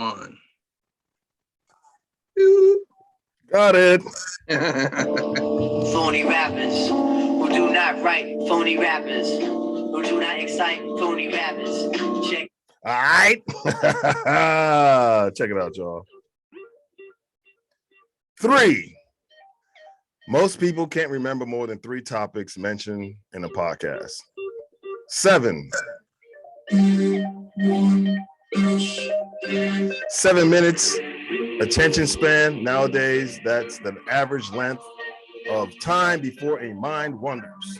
on. Got it. Phony rappers who do not write, phony rappers who do not excite, phony rappers. Check. All right. Check it out, y'all. 3. Most people can't remember more than 3 topics mentioned in a podcast. 7. 7 minutes attention span. Nowadays, that's the average length of time before a mind wanders.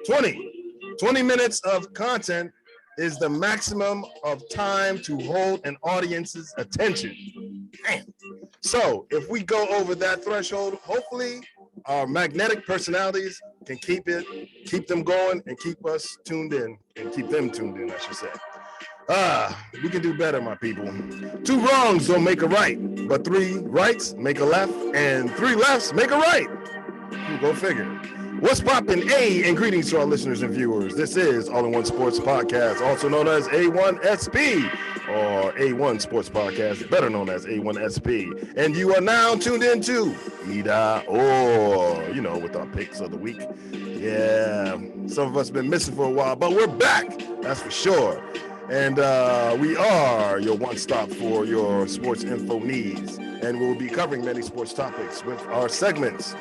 20 minutes of content is the maximum of time to hold an audience's attention. Damn. So if we go over that threshold, hopefully our magnetic personalities can keep them going and keep us tuned in and keep them tuned in, I should say. We can do better, my people. 2 wrongs don't make a right, but 3 rights make a left, and 3 lefts make a right. Go figure. What's poppin'? And greetings to our listeners and viewers. This is All-in-One Sports Podcast, also known as A1SP, or A1 Sports Podcast, better known as A1SP. And you are now tuned into Eda Or, with our picks of the week. Yeah, some of us have been missing for a while, but we're back, that's for sure. And we are your one-stop for your sports info needs. And we'll be covering many sports topics with our segments.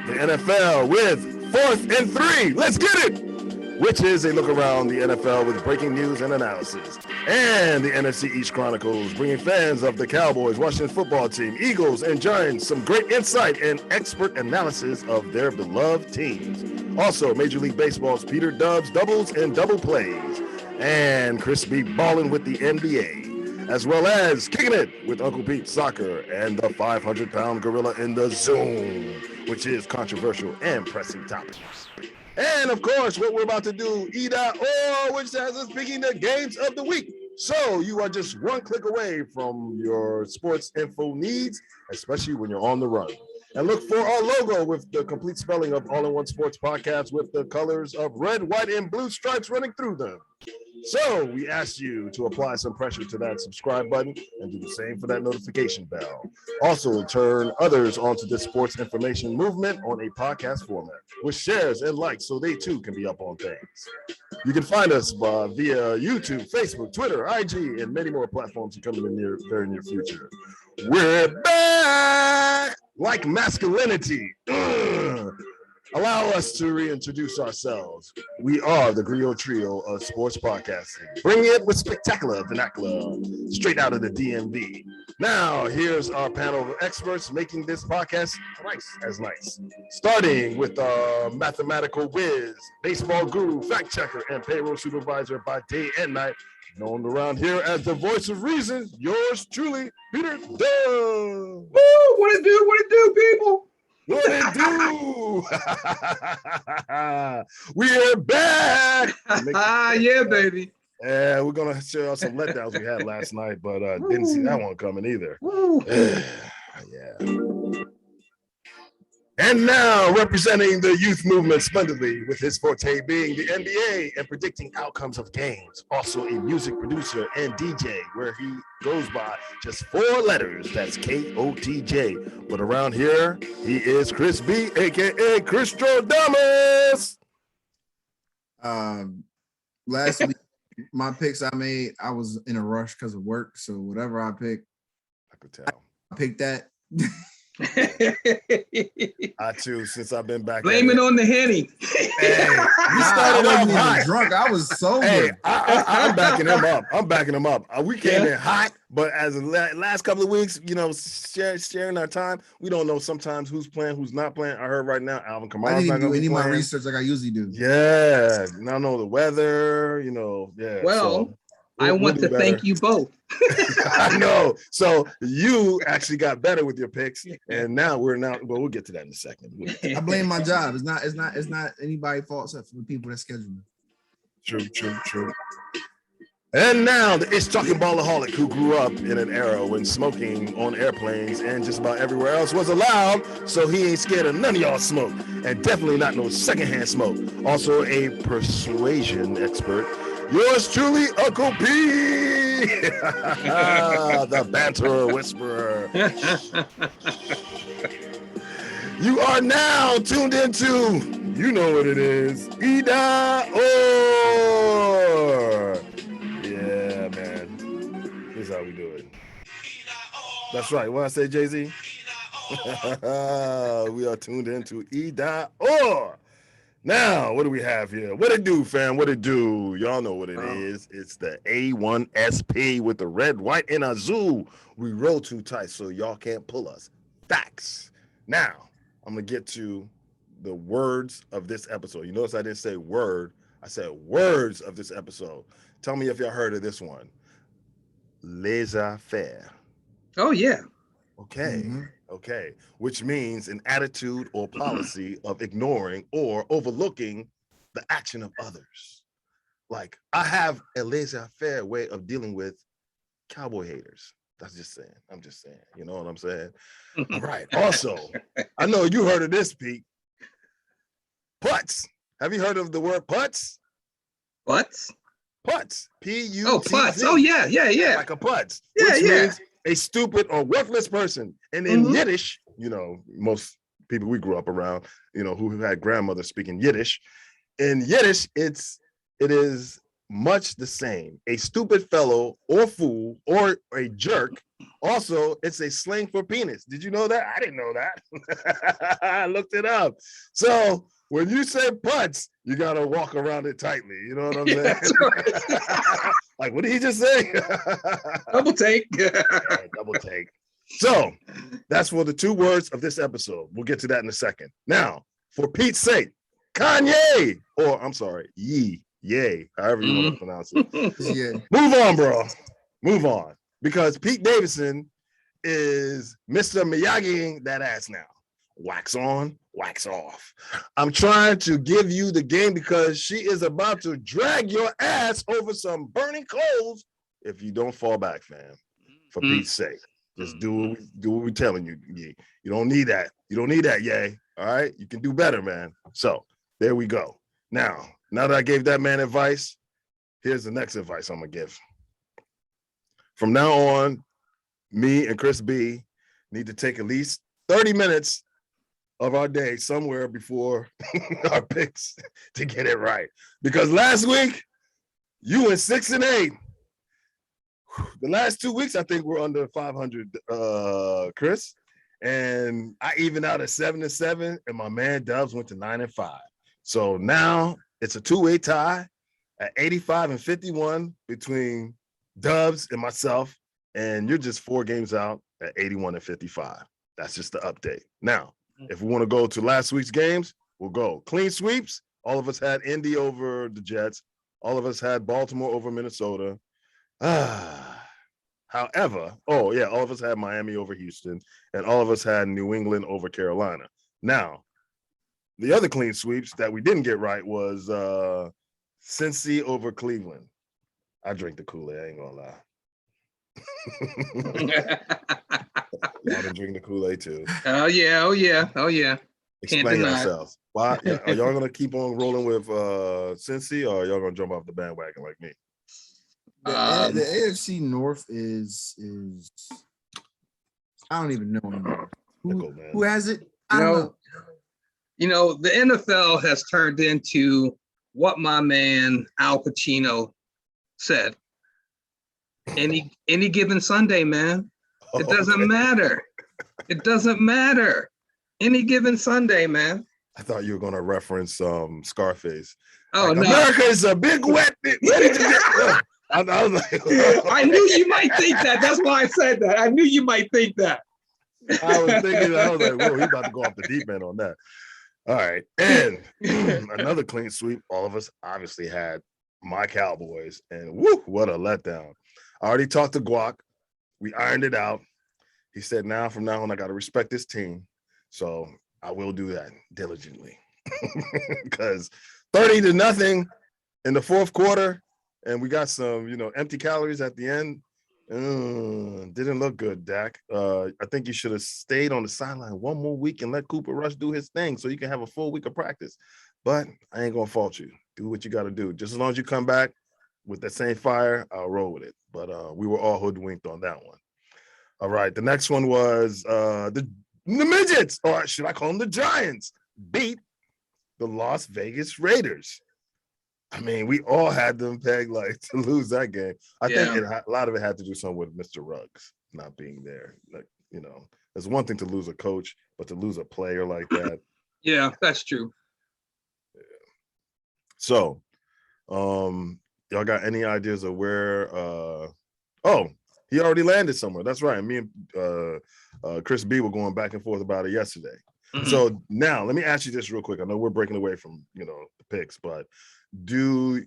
The NFL with 4th and 3. Let's get it! Which is a look around the NFL with breaking news and analysis. And the NFC East Chronicles, bringing fans of the Cowboys, Washington football team, Eagles, and Giants some great insight and expert analysis of their beloved teams. Also, Major League Baseball's Peter Dubz doubles and double plays. And Chris B balling with the NBA, as well as kicking it with Uncle Pete Soccer and the 500-pound gorilla in the Zoom, which is controversial and pressing topics. And of course, what we're about to do, Eda Or, which has us picking the games of the week. So you are just one click away from your sports info needs, especially when you're on the run. And look for our logo with the complete spelling of All-in-One Sports Podcast with the colors of red, white, and blue stripes running through them. So we ask you to apply some pressure to that subscribe button and do the same for that notification bell. Also, turn others onto this sports information movement on a podcast format with shares and likes so they too can be up on things. You can find us via YouTube, Facebook, Twitter, IG, and many more platforms coming in the very near future. We're back like masculinity. Allow us to reintroduce ourselves. We are the Griot Trio of sports podcasting. Bring it with spectacular vernacular, straight out of the DMV. Now, here's our panel of experts making this podcast twice as nice. Starting with our mathematical whiz, baseball guru, fact checker, and payroll supervisor by day and night, known around here as the voice of reason, yours truly, Peter Dubz. Woo! What it do, people? What it do? We're back. Yeah, baby. Yeah, we're gonna share some letdowns we had last night, but didn't see that one coming either. Yeah. And now, representing the youth movement splendidly, with his forte being the NBA and predicting outcomes of games. Also a music producer and DJ, where he goes by just 4 letters. That's KOTJ. But around here, he is Chris B, aka Chris Jordamus. Last week, my picks I made, I was in a rush because of work. So whatever I picked, I could tell. I picked that. I too, since I've been back. Blame it on the Henny. Hey, you started off hot. Drunk. I was sober. Hey, I'm backing him up. We came in hot, but as the last couple of weeks, sharing our time, we don't know sometimes who's playing, who's not playing. I heard right now Alvin Kamara's I didn't not do going to any be of my playing. research like I usually do. Yeah, now know the weather. Yeah. Well, so I want to thank you both. I know. So you actually got better with your picks, and now but we'll get to that in a second. I blame my job. It's not anybody's fault except for the people that schedule me. True. And now the Ish Talking Ballaholic who grew up in an era when smoking on airplanes and just about everywhere else was allowed, so he ain't scared of none of y'all smoke, and definitely not no secondhand smoke. Also a persuasion expert. Yours truly, Uncle P. The banter whisperer. You are now tuned into, you know what it is, Eda Or. Yeah, man. Here's how we do it. That's right. What I say, Jay-Z? We are tuned into Eda Or. Now, what do we have here? What it do, fam? What it do? Y'all know what it is. It's the A1SP with the red, white, and azul. We roll too tight, so y'all can't pull us. Facts. Now, I'm going to get to the words of this episode. You notice I didn't say word. I said words of this episode. Tell me if y'all heard of this one. Laissez-faire. Oh, yeah. Okay. Okay. Which means an attitude or policy of ignoring or overlooking the action of others. Like, I have a laissez-faire way of dealing with cowboy haters. That's just saying. I'm just saying. You know what I'm saying? All right. Also, I know you heard of this, Pete. Putts. Have you heard of the word putts? Putts? Putts. P-U-T-Z. Oh, putts. Oh, yeah. Like a putts. Yeah, which yeah. means a stupid or worthless person. And in Yiddish, you know, most people we grew up around, you know, who had grandmothers speaking Yiddish. In Yiddish, it is much the same. A stupid fellow or fool or a jerk. Also, it's a slang for penis. Did you know that? I didn't know that. I looked it up. So when you say putts, you got to walk around it tightly. You know what I'm saying? Like, what did he just say? Double take. Yeah, double take. So that's for the 2 words of this episode. We'll get to that in a second. Now, for Pete's sake, Kanye, or I'm sorry, Yay, however you want to pronounce it. Yeah. Move on, bro. Move on. Because Pete Davidson is Mr. Miyagi that ass now. Wax on, wax off. I'm trying to give you the game because she is about to drag your ass over some burning coals if you don't fall back, fam. For Pete's sake. Just do what we're telling you. You don't need that. You don't need that, yay. All right? You can do better, man. So there we go. Now that I gave that man advice, here's the next advice I'm going to give. From now on, me and Chris B need to take at least 30 minutes of our day somewhere before our picks to get it right. Because last week, you went 6 and 8. The last 2 weeks, I think we're under 500, Chris. And I evened out at 7 and 7, and my man Dubz went to 9 and 5. So now it's a 2-way tie at 85 and 51 between Dubz and myself, and you're just 4 games out at 81 and 55. That's just the update. Now, if we want to go to last week's games, we'll go. Clean sweeps. All of us had Indy over the Jets. All of us had Baltimore over Minnesota. However, all of us had Miami over Houston, and all of us had New England over Carolina. Now, the other clean sweeps that we didn't get right was Cincy over Cleveland. I drink the Kool-Aid, I ain't gonna lie. I done drink the Kool-Aid too. Oh yeah. Explain yourselves. Why are y'all gonna keep on rolling with Cincy, or are y'all gonna jump off the bandwagon like me? The AFC North is I don't even know anymore. Who has it? I don't know. You know, the NFL has turned into what my man Al Pacino said. Any given Sunday, man. It doesn't matter. It doesn't matter. Any given Sunday, man. I thought you were gonna reference Scarface. Oh, like, no. America is a big wet. Where did you get? I was like, I knew you might think that. That's why I said that. I knew you might think that. I was like, whoa, he's about to go off the deep end on that. All right. And another clean sweep. All of us obviously had my Cowboys, and whoo, what a letdown. I already talked to Guac. We ironed it out. He said, from now on, I got to respect this team. So I will do that diligently. Because 30-0 in the fourth quarter, and we got some, empty calories at the end. Didn't look good, Dak. I think you should have stayed on the sideline one more week and let Cooper Rush do his thing so you can have a full week of practice. But I ain't going to fault you. Do what you got to do. Just as long as you come back with that same fire, I'll roll with it. But we were all hoodwinked on that one. All right, the next one was the midgets, or should I call them the Giants, beat the Las Vegas Raiders. I mean, we all had them pegged like to lose that game. I think a lot of it had to do something with Mr. Ruggs not being there. Like, you know, it's one thing to lose a coach, but to lose a player like that. Yeah, that's true. Yeah. So, y'all got any ideas of where? Oh, he already landed somewhere. That's right. Me and Chris B were going back and forth about it yesterday. Mm-hmm. So now let me ask you this real quick. I know we're breaking away from, you know, the picks, but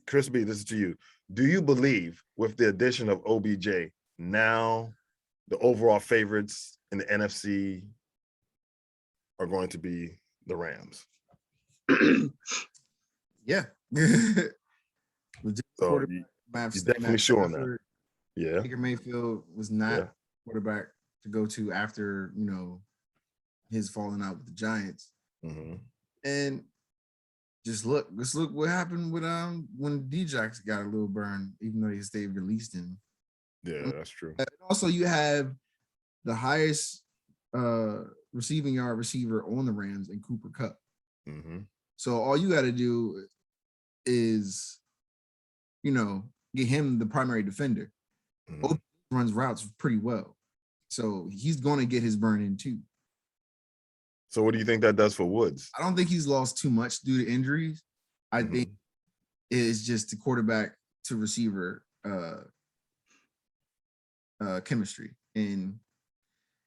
Chris B, this is to you. Do you believe with the addition of OBJ, now the overall favorites in the NFC are going to be the Rams? Yeah. So you're definitely sure on that. Yeah. Baker Mayfield was not quarterback to go to after, you know, his falling out with the Giants. Mm-hmm. And just look what happened with when D-Jax got a little burn, even though they released him. Yeah, that's true. And also, you have the highest receiving yard receiver on the Rams in Cooper Kupp. Mm-hmm. So all you got to do is, you know, get him the primary defender. Mm-hmm. Runs routes pretty well, so he's going to get his burn in too. So what do you think that does for Woods? I don't think he's lost too much due to injuries. I think it's just the quarterback to receiver chemistry, and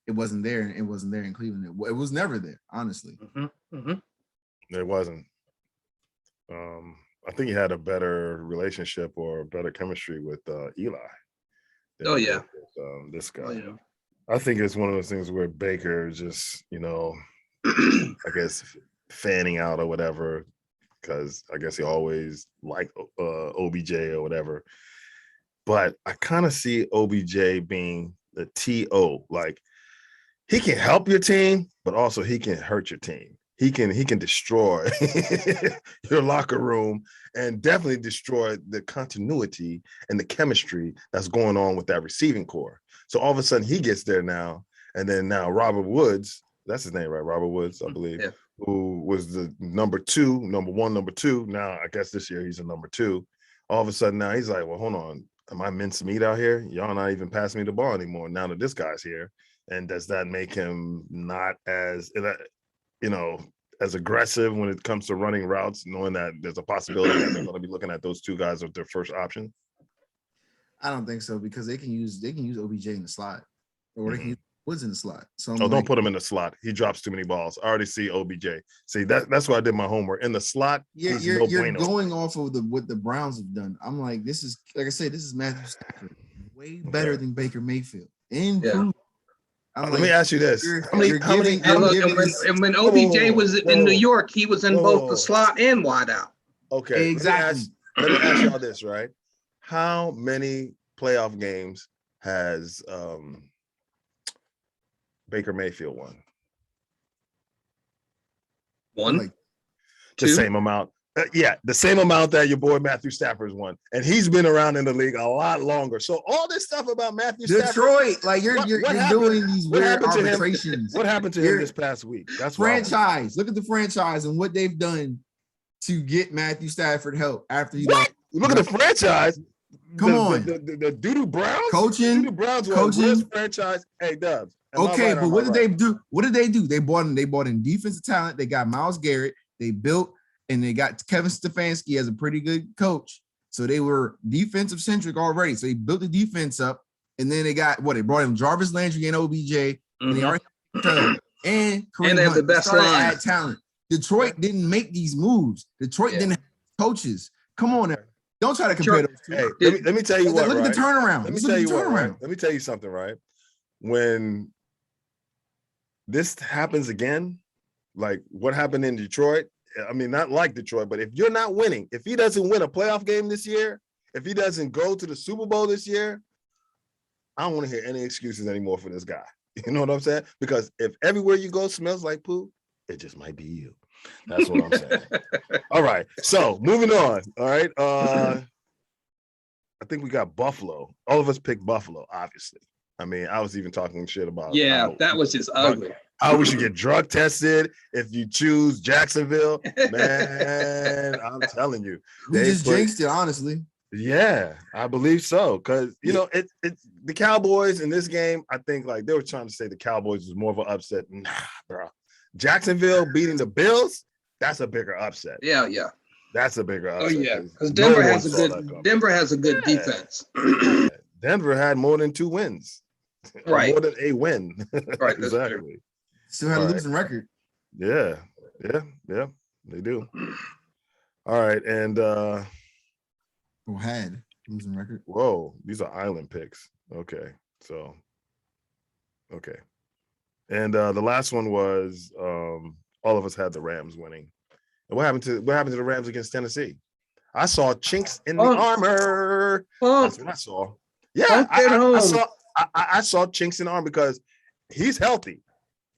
it wasn't there. It wasn't there in Cleveland. It was never there, honestly. Mm-hmm. Mm-hmm. It wasn't. I think he had a better relationship or better chemistry with Eli. Oh yeah, with, this guy. Oh, yeah. I think it's one of those things where Baker just, you know, I guess fanning out or whatever, because I guess he always liked OBJ or whatever. But I kind of see OBJ being the TO. Like, he can help your team, but also he can hurt your team. He can destroy your locker room and definitely destroy the continuity and the chemistry that's going on with that receiving core. So all of a sudden he gets there now, and then now Robert Woods, that's his name, right? Robert Woods, I believe, who was the number one, number two. Now I guess this year he's a number two. All of a sudden now he's like, well, hold on, am I mincemeat out here? Y'all not even passing me the ball anymore now that this guy's here. And does that make him not as, you know, as aggressive when it comes to running routes, knowing that there's a possibility that they're going to be looking at those two guys as their first option? I don't think so, because they can use OBJ in the slot, or they can use Woods in the slot. So don't put him in the slot. He drops too many balls. I already see OBJ. See, that's why I did my homework. In the slot, you're going off of what the Browns have done. I'm like, this is, like I said, this is Matthew Stafford, way better than Baker Mayfield. Let me ask you this: when OBJ was in New York, he was in both the slot and wide out. Okay, exactly. Let me ask y'all this, right? How many playoff games has Baker Mayfield won? One, like, the same amount. The same amount that your boy Matthew Stafford's won, and he's been around in the league a lot longer. So all this stuff about Matthew Detroit, like you're doing these weird arbitrations. What happened to him this past week? That's franchise. Look at the franchise and what they've done to get Matthew Stafford help after you. Look at the franchise. Come on, the Doo-Doo Browns. Coaching. Franchise. Hey, Dubz. Okay, but what did they do? What did they do? They bought in defensive talent. They got Myles Garrett. They built. And they got Kevin Stefanski as a pretty good coach. So they were defensive centric already. So they built the defense up. And then they brought in Jarvis Landry and OBJ. And they already and they have the best line. Talent. Detroit didn't make these moves. Detroit didn't have coaches. Come on now. Don't try to compare those two. Hey, let me tell you what. Look at the turnaround. Let me tell you what. Right? Let me tell you something, right? When this happens again, like what happened in Detroit, I mean, not like Detroit, but if you're not winning, if he doesn't win a playoff game this year, if he doesn't go to the Super Bowl this year, I don't want to hear any excuses anymore for this guy. You know what I'm saying? Because if everywhere you go smells like poo, it just might be you. That's what I'm saying. All right. So moving on. All right. I think we got Buffalo. All of us picked Buffalo, obviously. I mean, I was even talking shit about that was just ugly. How we should get drug tested if you choose Jacksonville. Man, I'm telling you. We just jinxed it, honestly. Yeah, I believe so. Because, you know, it's the Cowboys in this game, I think like they were trying to say the Cowboys was more of an upset. Nah, bro. Jacksonville beating the Bills, that's a bigger upset. Yeah. That's a bigger upset. Oh yeah, because Denver has a good defense. Denver had more than 2 wins. Right. More than a win. Right. Exactly. Still had a losing record. Yeah. They do. All right. And had losing record. Whoa, these are island picks. Okay. So okay. And the last one was all of us had the Rams winning. And what happened to the Rams against Tennessee? I saw chinks in the armor. That's what I saw. Yeah, I saw chinks in the armor because he's healthy.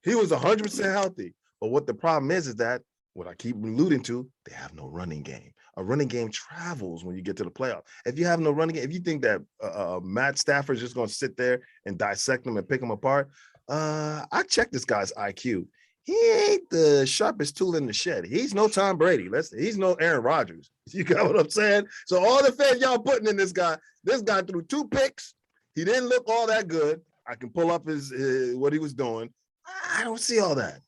He was 100% healthy. But what the problem is that what I keep alluding to, they have no running game. A running game travels when you get to the playoff. If you have no running game, if you think that Matt Stafford is just going to sit there and dissect them and pick them apart, I checked this guy's IQ. He ain't the sharpest tool in the shed. He's no Tom Brady. He's no Aaron Rodgers. You got what I'm saying? So all the faith y'all putting in this guy threw 2 picks. He didn't look all that good. I can pull up his what he was doing. I don't see all that.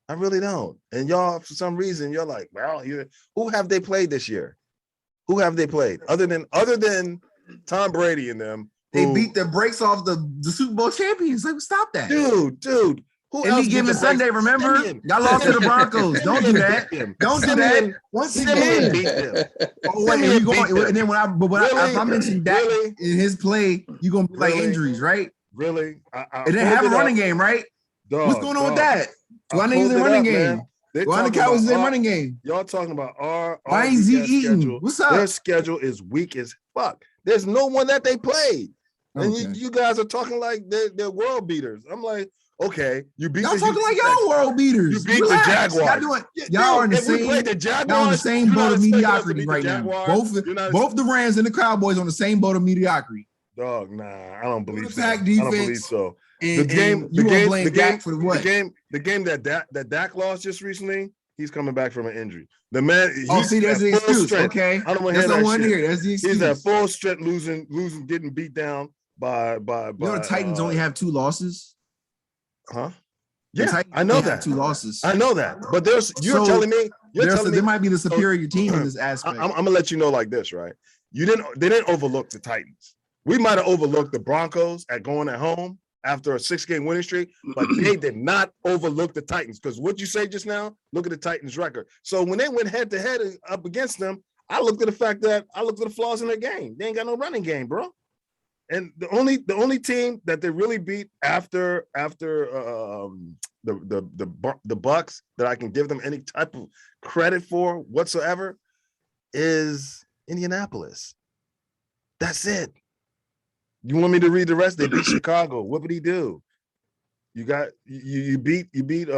I really don't. And y'all, for some reason, you're like, well, who have they played this year? Who have they played other than Tom Brady and them? They beat the brakes off the Super Bowl champions. Like, stop that, dude. Any given Sunday, remember? Y'all lost to the Broncos. Don't do that. Don't do that. Once again. Oh, wait, you going? And then when I mentioned that in his play, you gonna be like injuries, right? Really? It didn't have a running game, right? What's going on with that? Why not use the running game? Why the Cowboys in running game? Y'all talking about our why ain't Z eating? What's up? Their schedule is weak as fuck. There's no one that they played. And you guys are talking like they're world beaters. I'm like, okay, you beat. Y'all talking like y'all world beaters. You beat the Jaguars. Y'all are in the same boat of mediocrity right now. Both the Rams and the Cowboys on the same boat of mediocrity. Dog, nah, I don't believe so. I don't believe so. The game that Dak lost just recently, he's coming back from an injury. The man, that's the excuse. Okay, I don't want to hear that shit. That's the excuse. He's at full strength, losing, getting beat down by. You know the Titans only have 2 losses. Huh? Yeah, I know that. 2 losses. I know that. But you're telling me there might be the superior team in this aspect. I'm gonna let you know like this, right? They didn't overlook the Titans. We might have overlooked the Broncos at going at home after a 6-game winning streak, but they did not overlook the Titans. Because what you say just now, look at the Titans' record. So when they went head to head up against them, I looked at the flaws in their game. They ain't got no running game, bro. And the only team that they really beat after the Bucks that I can give them any type of credit for whatsoever is Indianapolis. That's it. You want me to read the rest? They beat Chicago. What did he do? You beat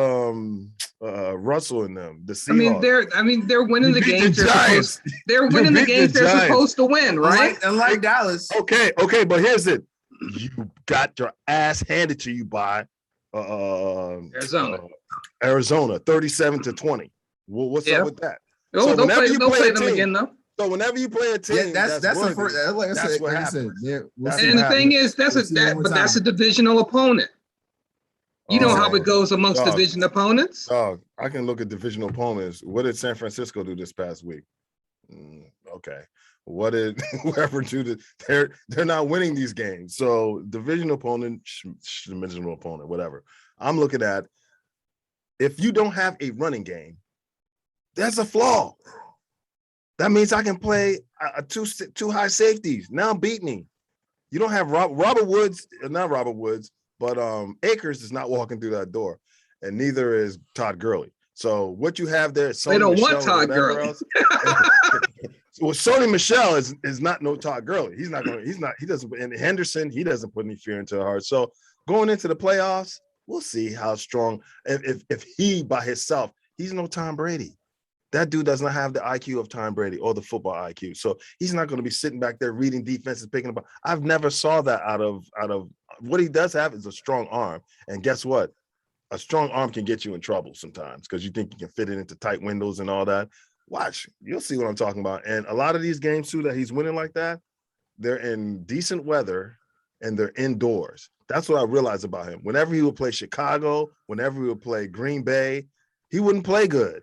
Russell and them. The Seahawks. They're winning the games. They're winning the games they're supposed to win, right? Unlike Dallas. Okay, but here's it. You got your ass handed to you by Arizona, 37-20. Well, what's up with that? So they'll play them again, though. So whenever you play a team, that's the first. Like I said, and the thing is, that's a divisional opponent. You know how it goes amongst division opponents. Dog, I can look at divisional opponents. What did San Francisco do this past week? Okay. What did whoever do? They're not winning these games. So divisional opponent, divisional opponent, whatever. I'm looking at if you don't have a running game, that's a flaw. That means I can play two high safeties. Now beat me. You don't have Robert Woods, not Robert Woods, but Akers is not walking through that door, and neither is Todd Gurley. So what you have there is they don't want Todd Gurley. Well, Sony Michel is not no Todd Gurley. He doesn't. And Henderson, he doesn't put any fear into her heart. So going into the playoffs, we'll see how strong. If he by himself, he's no Tom Brady. That dude does not have the IQ of Tom Brady or the football IQ. So he's not going to be sitting back there reading defenses, picking up. I've never saw that out of what he does have is a strong arm. And guess what? A strong arm can get you in trouble sometimes because you think you can fit it into tight windows and all that. Watch, you'll see what I'm talking about. And a lot of these games too that he's winning like that, they're in decent weather and they're indoors. That's what I realized about him. Whenever he would play Chicago, whenever he would play Green Bay, he wouldn't play good.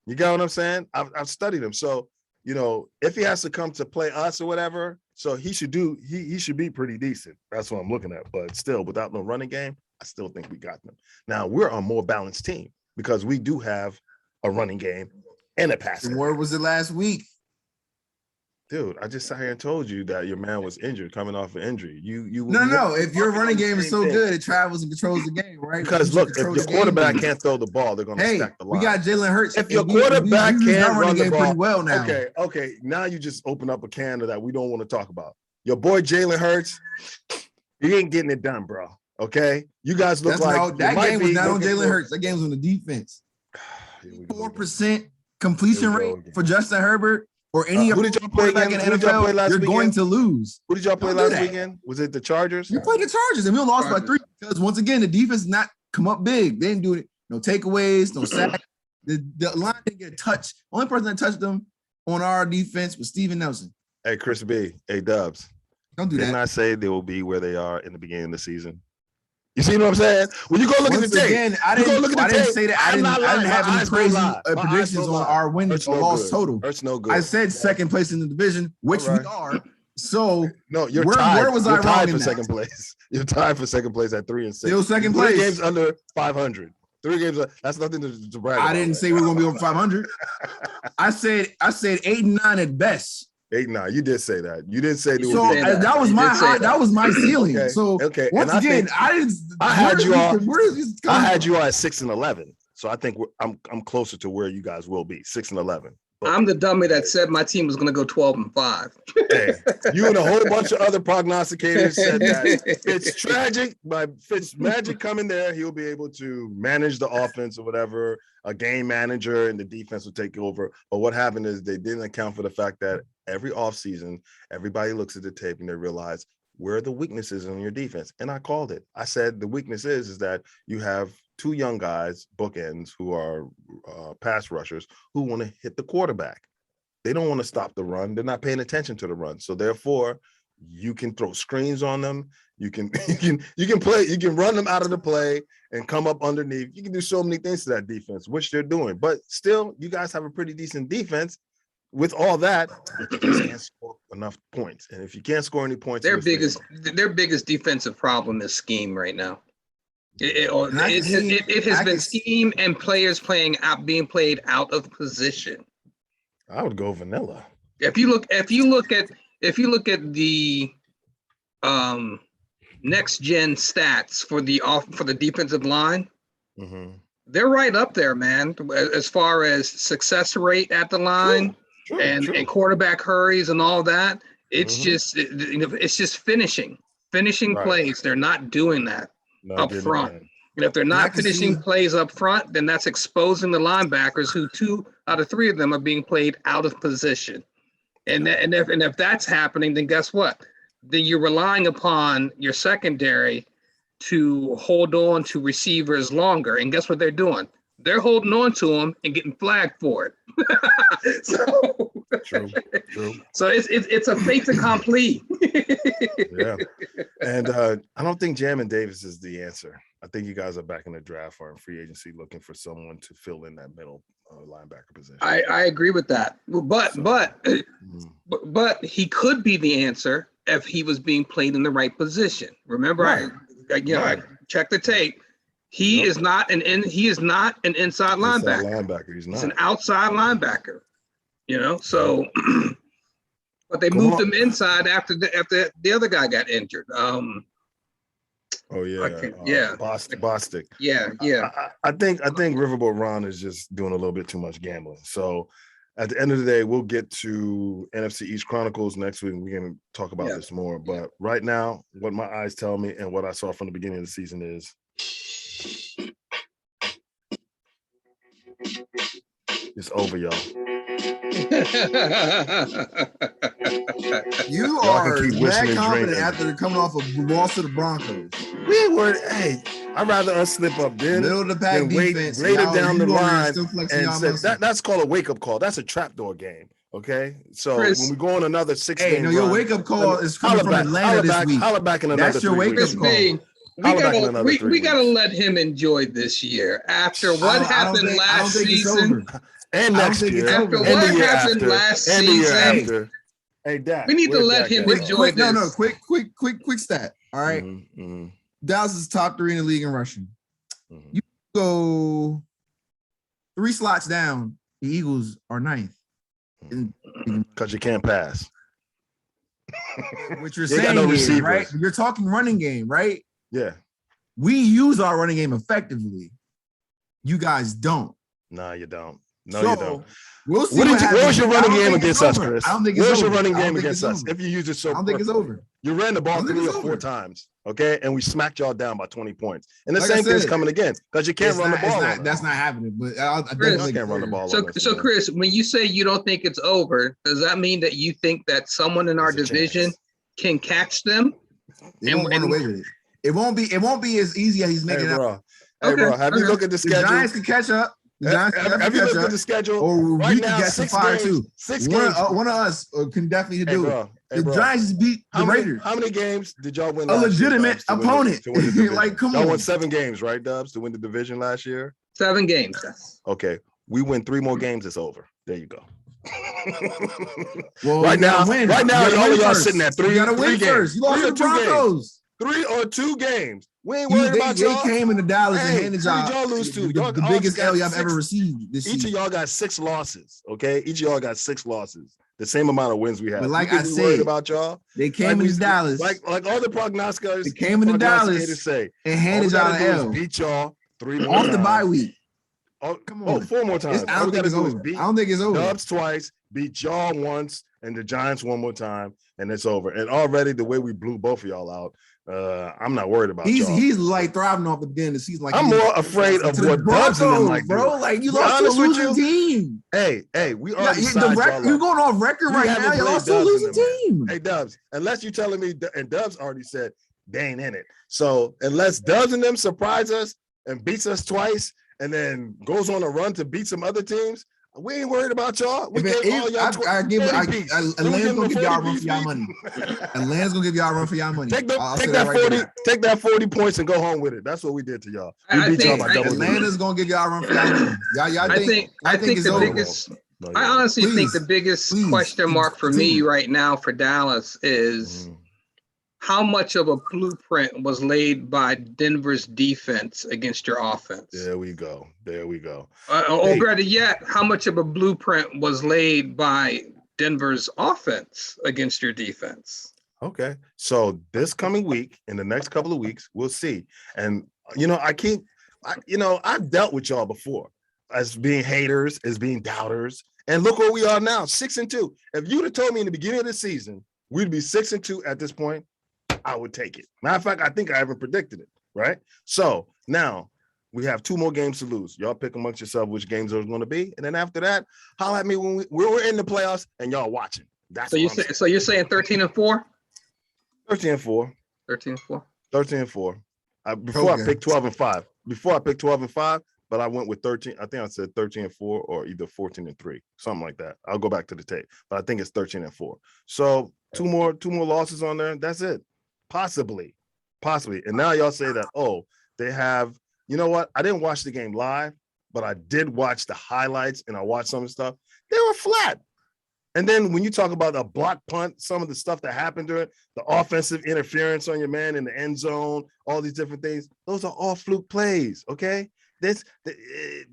You got what I'm saying? I've studied him. So, you know, if he has to come to play us or whatever, so he should be pretty decent. That's what I'm looking at. But still, without no running game, I still think we got them. Now, we're a more balanced team because we do have a running game and a passing. Where was it last week? Dude, I just sat here and told you that your man was injured, coming off an injury. No. If your running game is so good, it travels and controls the game, right? Because look, if your quarterback can't throw the ball, they're going to stack the line. We got Jalen Hurts. If your quarterback can't run the ball, pretty well now. Okay. Now you just open up a can that we don't want to talk about. Your boy Jalen Hurts, he ain't getting it done, bro. Okay, you guys look like that game was not on Jalen Hurts. That game was on the defense. 4% completion rate for Justin Herbert. Or any who did y'all play back in the NFL, you're going to lose. Who did y'all play last weekend? Was it the Chargers? We played the Chargers, and we lost by 3 because once again the defense not come up big. They didn't do it. No takeaways, no sack. The line didn't get a touch. Only person that touched them on our defense was Steven Nelson. Hey, Chris B. Hey, Dubz. Don't do that. Didn't I say they will be where they are in the beginning of the season? You see what I'm saying? When you go look Once at the tape, again, I didn't say that. I didn't have any crazy predictions on our win or loss total. It's no good. I said second place in the division, which we are. So no, you're tied. Where was I wrong tied in for that? second place. You're tied for second place at 3 and 6. Still second place. 3 games under 500. 3 games. That's nothing to brag about. I didn't say we were going to be over 500. I said 8 and 9 at best. 8 and 9. You did say that. You didn't say so that was my high, that was my ceiling. Okay. So okay. Once again, I had you all at 6 and 11. So I think I'm closer to where you guys will be, 6 and 11. But I'm the dummy that said my team was going to go 12 and 5. Hey, you and a whole bunch of other prognosticators said that it's tragic. By Fitzmagic coming there, he'll be able to manage the offense or whatever. A game manager and the defense will take over. But what happened is they didn't account for the fact that every offseason, everybody looks at the tape and they realize where are the weaknesses in your defense. And I called it. I said the weakness is that you have 2 young guys, bookends, who are pass rushers who want to hit the quarterback. They don't want to stop the run. They're not paying attention to the run. So therefore, you can throw screens on them. You can run them out of the play and come up underneath. You can do so many things to that defense, which they're doing. But still, you guys have a pretty decent defense. With all that, you just can't score enough points. And if you can't score any points, their biggest defensive problem is scheme right now. It has been scheme and players being played out of position. I would go vanilla. If you look at the next gen stats for the defensive line, they're right up there, man. As far as success rate at the line. True, and quarterback hurries and all that. It's just finishing plays. They're not doing that up front. And if they're not finishing plays up front, then that's exposing the linebackers, who 2 out of 3 of them are being played out of position. And if that's happening, then guess what? Then you're relying upon your secondary to hold on to receivers longer. And guess what they're doing? They're holding on to them and getting flagged for it. True. So it's a fait accompli. Yeah, and I don't think Jamin Davis is the answer. I think you guys are back in the draft or in free agency looking for someone to fill in that middle linebacker position. I agree with that, but he could be the answer if he was being played in the right position. Remember, I checked the tape. He is not an inside linebacker. He's an outside linebacker. So but they moved him inside after the other guy got injured. Bostic. Yeah. I think Riverboat Ron is just doing a little bit too much gambling. So at the end of the day, we'll get to NFC East Chronicles next week. We're going to talk about this more. But right now, what my eyes tell me and what I saw from the beginning of the season is It's over, y'all. You Y'all can are keep wishing mad and confident drinking. after they're coming off a loss to the Broncos. We ain't worried. Hey, I'd rather us slip up then Middle of the pack than wait defense. later down the you over here line still flexing and y'all say muscle. that's called a wake-up call. That's a trapdoor game. Okay. So Chris, when we go on another 6 Hey, game no, your run, wake-up call is coming from back, Atlanta this week. Holla back in another That's your 3 wake-up weeks. Chris call. B, we gotta let him enjoy this year after what happened last season. And next year, after and what the year happened after, last and the year season. after. Hey, Dak, we need to let Dak him at, enjoy this. Quick stat. All right. Dallas is top 3 in the league in rushing. You go 3 slots down, the Eagles are 9th. Because you can't pass. What you're saying is, right? You're talking running game, right? Yeah. We use our running game effectively. You guys don't. No, you don't. No, you don't. We'll see. What was your running game against us, Chris? I don't think it's over. What was your running game against us? If you use it so I don't think it's over. You ran the ball 3 or 4 times, okay? And we smacked y'all down by 20 points. And the same thing's coming again because you can't run the ball. That's not happening, but I definitely can't run the ball. So Chris, when you say you don't think it's over, does that mean that you think that someone in our division can catch them? They won't run away with it. It won't be as easy as he's making it up. Hey, bro, have you looked at the schedule? The Giants can catch up. Have you looked at the schedule? Or right we now, can get some fire too. 6 games. One of us can definitely do it. The bro. Giants beat the Raiders. How many games did y'all win? A legitimate opponent. Like, come on. Y'all won 7 games, right, Dubz, to win the division last year? 7 games. Okay. We win 3 more games, it's over. There you go. Well, right now, all of y'all sitting at 3 games. First. You lost to the Broncos. 3 or 2 games. We ain't worried about y'all. They came into Dallas and handed y'all. Who did y'all lose to? The biggest L y'all ever received this season. Each of y'all got 6 losses, okay? Each of y'all got 6 losses. The same amount of wins we have. But like I said, about y'all. They came into Dallas. Like all the prognosticators. They came into Dallas say, and handed y'all an L. Beat y'all 3 more times. Off the bye week. Oh, come on. 4 more times. I don't think it's over. I don't think it's over. Dubz twice, beat y'all once, and the Giants 1 more time, and it's over. And already the way we blew both of y'all out, I'm not worried about y'all. He's like thriving off the beginning of the season. Like I'm more afraid of what Dubz and them like, bro. Like you lost to a losing team. Hey, we are. You're going off record right now. You lost to a losing team. Hey, Dubz, unless you're telling me, and Dubz already said they ain't in it. So unless Dubz and them surprise us and beats us twice, and then goes on a run to beat some other teams, we ain't worried about y'all. We gave all y'all Atlanta's gonna give y'all a run for y'all money. Atlanta's gonna give y'all a run for y'all money. Take that 40 points and go home with it. That's what we did to y'all. We beat y'all by double. Atlanta's gonna give y'all a run for y'all money. I think the biggest. I honestly think the biggest question mark for me right now for Dallas is how much of a blueprint was laid by Denver's defense against your offense? There we go. Or better yet, how much of a blueprint was laid by Denver's offense against your defense? Okay. So this coming week, in the next couple of weeks, we'll see. And, I've dealt with y'all before as being haters, as being doubters. And look where we are now, 6-2. If you'd have told me in the beginning of the season, we'd be 6-2 at this point, I would take it. Matter of fact, I think I even predicted it, right? So now we have 2 more games to lose. Y'all pick amongst yourself which games those are going to be. And then after that, holler at me when we're in the playoffs and y'all watching. That's so you're saying 13-4? 13-4. 13-4. 13-4. Before I picked 12-5. But I went with 13. I think I said 13-4 or either 14-3, something like that. I'll go back to the tape, but I think it's 13-4. So 2 more losses on there. That's it. Possibly. And now y'all say that, they have, you know what? I didn't watch the game live, but I did watch the highlights and I watched some of the stuff. They were flat. And then when you talk about a block punt, some of the stuff that happened during the offensive interference on your man in the end zone, all these different things, those are all fluke plays, okay?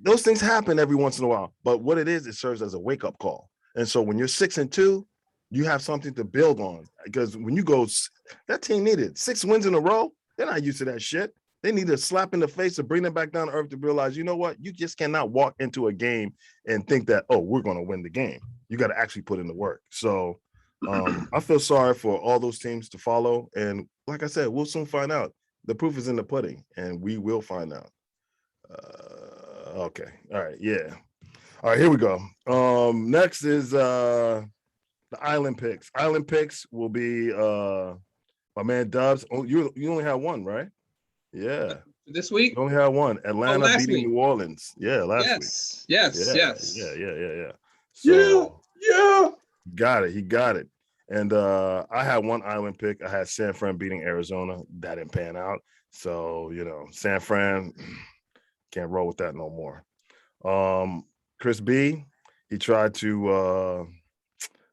Those things happen every once in a while. But what it is, it serves as a wake-up call. And so when you're 6-2, you have something to build on. Because when you go, that team needed 6 wins in a row. They're not used to that shit. They need a slap in the face to bring them back down to earth to realize, you know what? You just cannot walk into a game and think that, we're going to win the game. You got to actually put in the work. So I feel sorry for all those teams to follow. And like I said, we'll soon find out. The proof is in the pudding, and we will find out. Okay. All right. Yeah. All right, here we go. Next is the island picks. Island picks will be my man Dubz. Oh, you only have one, right? Yeah. This week? You only had one. Atlanta beating week. New Orleans. Yeah, last week. Yes. Yeah. So Yeah. he got it. And I had one island pick. I had San Fran beating Arizona. That didn't pan out. So, San Fran can't roll with that no more. Chris B, he tried to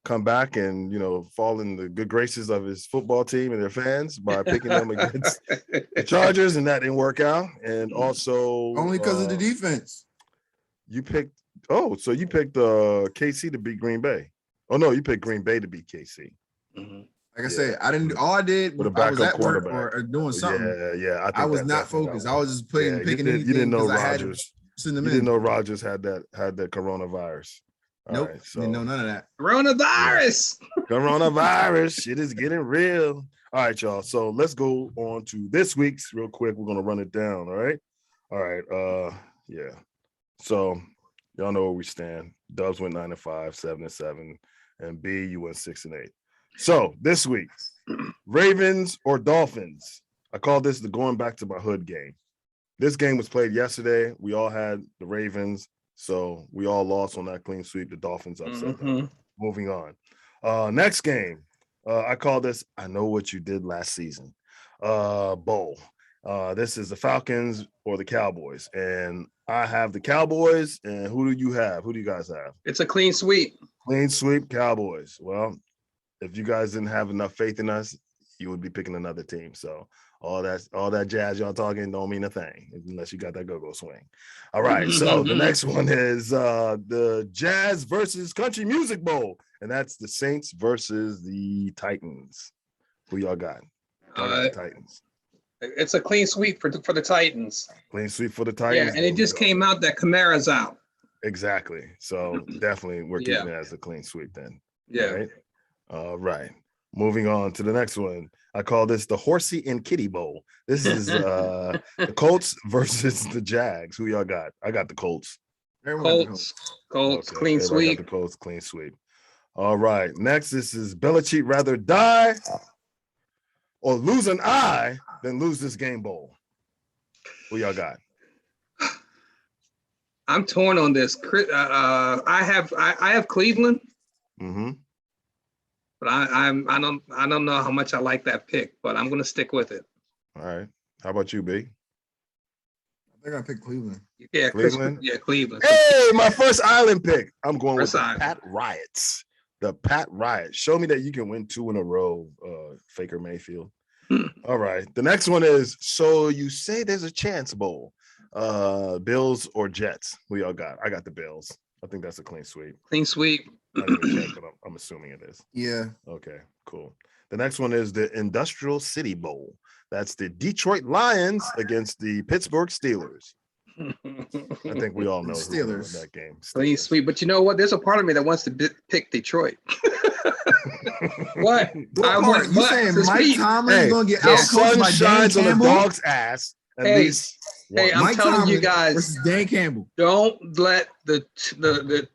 come back and fall in the good graces of his football team and their fans by picking them against the Chargers, and that didn't work out. And also only because of the defense. You picked KC to beat Green Bay. Oh no, you picked Green Bay to beat KC. Mm-hmm. Like I said, I didn't. All I did was I was at work or doing something. Yeah. I was not focused. I was just picking. You didn't know Rodgers. You didn't know Rodgers had that coronavirus. Nope. Right, didn't know none of that. Coronavirus. Yeah. Coronavirus. Shit is getting real. All right, y'all. So let's go on to this week's real quick. We're gonna run it down. All right. Yeah. So y'all know where we stand. Dubs went 9-5, 7-7, and B, you went 6-8. So this week, Ravens or Dolphins. I call this the going back to my hood game. This game was played yesterday. We all had the Ravens, so we all lost on that clean sweep. The Dolphins upset them. Moving on. Next game, I call this I know what you did last season. Bowl. This is the Falcons or the Cowboys, and I have the Cowboys. And who do you have? Who do you guys have? It's a clean sweep. Clean sweep, Cowboys. Well, if you guys didn't have enough faith in us, you would be picking another team. So all that jazz y'all talking don't mean a thing unless you got that go-go swing. All right. So the next one is the Jazz versus Country Music Bowl, and that's the Saints versus the Titans. Who y'all got? The Titans. It's a clean sweep for the Titans. Clean sweep for the Titans. Yeah, and it just came out that Kamara's out. Exactly. So definitely we're keeping it as a clean sweep then. Yeah. Right? All right. Moving on to the next one. I call this the Horsey and Kitty Bowl. This is the Colts versus the Jags. Who y'all got? I got the Colts. Colts, okay. Clean sweep. Got the Colts, clean sweep. All right. Next, this is Belichick rather die or lose an eye than lose this game bowl. Who y'all got? I'm torn on this. I have Cleveland. Mm-hmm. But I don't know how much I like that pick, but I'm gonna stick with it. All right. How about you, B? I think I picked Cleveland. Yeah, Cleveland. Cleveland. Hey, my first island pick. I'm going with the island. Pat Riots. The Pat Riot. Show me that you can win 2 in a row, Faker Mayfield. All right. The next one is so you say there's a chance bowl. Bills or Jets? Who y'all got? I got the Bills. I think that's a clean sweep. Clean sweep. Not even check, but I'm assuming it is. Yeah. Okay, cool. The next one is the Industrial City Bowl. That's the Detroit Lions against the Pittsburgh Steelers. I think we all know Steelers that game. Clean sweep. But you know what? There's a part of me that wants to pick Detroit. What? You saying Mike Tomlin is going to get outcoached by Dan shines Campbell? On a dog's ass. At least. Hey, I'm telling you guys, versus Dan Campbell. Don't let the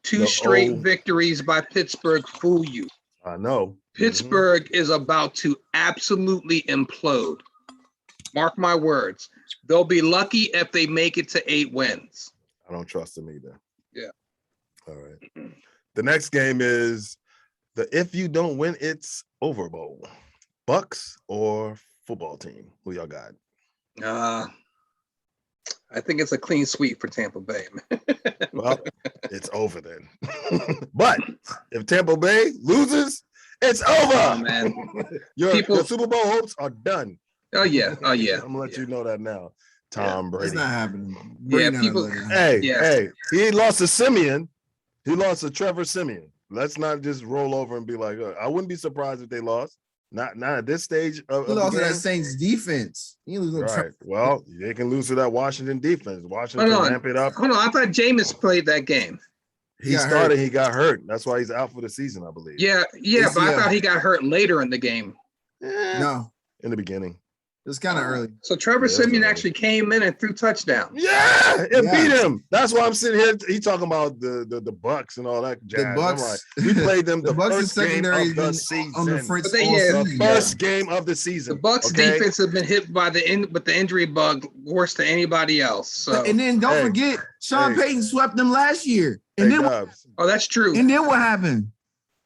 two straight victories by Pittsburgh fool you. I know. Pittsburgh is about to absolutely implode. Mark my words. They'll be lucky if they make it to 8 wins. I don't trust them either. Yeah. All right. The next game is the if you don't win, it's over bowl. Bucks or football team? Who y'all got? I think it's a clean sweep for Tampa Bay. Well, it's over then. But if Tampa Bay loses, it's over. Oh, man. Your Super Bowl hopes are done. Oh yeah. I'm gonna let you know that now. Tom Brady. It's not happening. People. Hey, he lost to Simeon. He lost to Trevor Simeon. Let's not just roll over and be like, I wouldn't be surprised if they lost. Not at this stage of he lost to that Saints defense. Right. Well, they can lose to that Washington defense. Washington can ramp it up. Hold on. I thought Jameis played that game. He started. He got hurt. That's why he's out for the season, I believe. Yeah. But I thought he got hurt later in the game. No, in the beginning. was kind of early. So Trevor Yeah, Simeon early. actually came in and threw touchdowns. Yeah, it Yeah. beat him. That's why I'm sitting here. He talking about the Bucks and all that jazz. I'm Bucks- like, we played them the the Bucks' first game secondary of the been season. on the fritz But they- all yeah, The season. first game of the The season. Bucks okay? defense have been hit by the injury bug worse than anybody else. So, And then don't Hey. forget, Sean Hey. Payton swept them last year. Hey, And then Dubz. oh, that's true. and then what happened?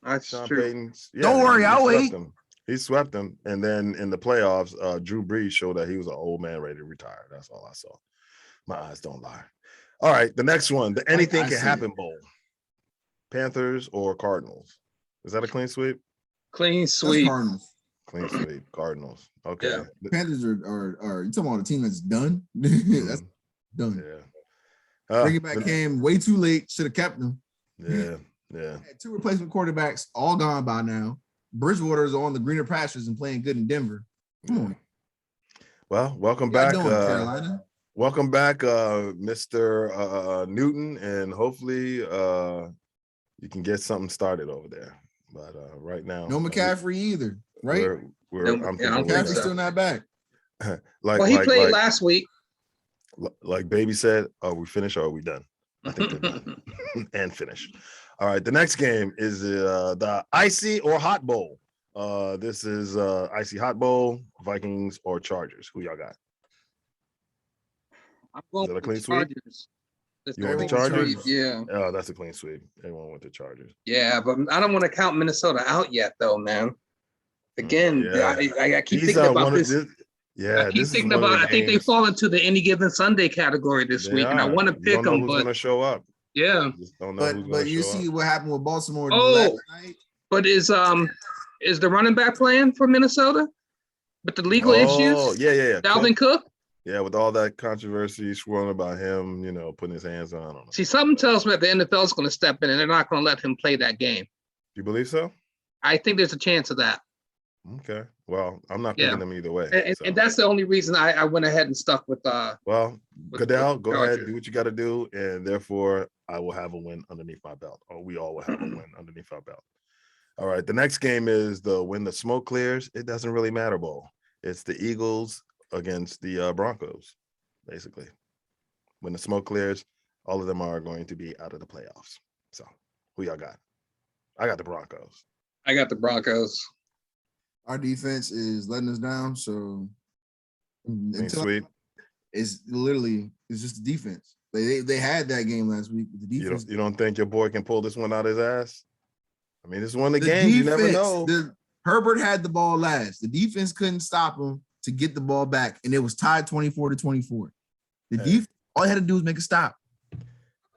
That's Sean true. Payton. Yeah, Don't worry, he I'll swept wait. them. He swept them, and then in the playoffs, Drew Brees showed that he was an old man ready to retire. That's all I saw. My eyes don't lie. All right, the next one, the anything I can see happen bowl. Panthers or Cardinals? Is that a clean sweep? Clean That's sweep. Cardinals. Clean sweep. Cardinals. Okay. Yeah. The Panthers are you talking about a team that's done? That's done. Yeah. Bringing back came way too late. Should have kept them. Yeah. Had 2 replacement quarterbacks, all gone by now. Bridgewater's on the greener pastures and playing good in Denver. Come on. Well, welcome What back. y'all doing, Carolina? Welcome back, Mr. Newton, and hopefully you can get something started over there. But right now, No McCaffrey either, right? I'm thinking McCaffrey's still not back. like Well, he played last week. like Baby said, are we finished or are we done? I think they're done and finished. All right, the next game is the Icy or Hot Bowl. This is Icy Hot Bowl, Vikings or Chargers. Who y'all got? I'm going Is that a with clean the sweep? Chargers. That's You the want the clean Chargers? sweep, yeah. Oh, that's a clean sweep. Everyone with the Chargers. Yeah, but I don't want to count Minnesota out yet, though, man. Again, Yeah. I keep These thinking are about one of this. Yeah, I keep this is thinking one of about. the I think they games- fall into the any given Sunday category this They week, and I are. want to You pick don't know them, who's but going to show up. yeah. You just don't know who's But going you to show see up. what happened with Baltimore Oh. last night. But is the running back playing for Minnesota with the legal issues? Yeah. Dalvin Cook. Yeah, with all that controversy swirling about him, putting his hands on. I don't know. See, something tells me that the NFL is going to step in, and they're not going to let him play that game. You believe so? I think there's a chance of that. Okay. Well, I'm not Yeah. picking them either way. And, so. and that's the only reason I went ahead and stuck with Well, with Goodell, go ahead, Chargers. do what you got to do, and therefore I will have a win underneath my belt, or we all will have a win underneath our belt. All right, the next game is when the smoke clears. It doesn't really matter, Bowl. It's the Eagles against the Broncos, basically. When the smoke clears, all of them are going to be out of the playoffs. So, who y'all got? I got the Broncos. I got the Broncos. Our defense is letting us down. So Sweet. it's just the defense. They had that game last week with the defense. You don't think your boy can pull this one out his ass? I mean, this is one of the games you never know. Herbert had the ball last. The defense couldn't stop him to get the ball back, and it was tied 24-24. The defense, all he had to do was make a stop.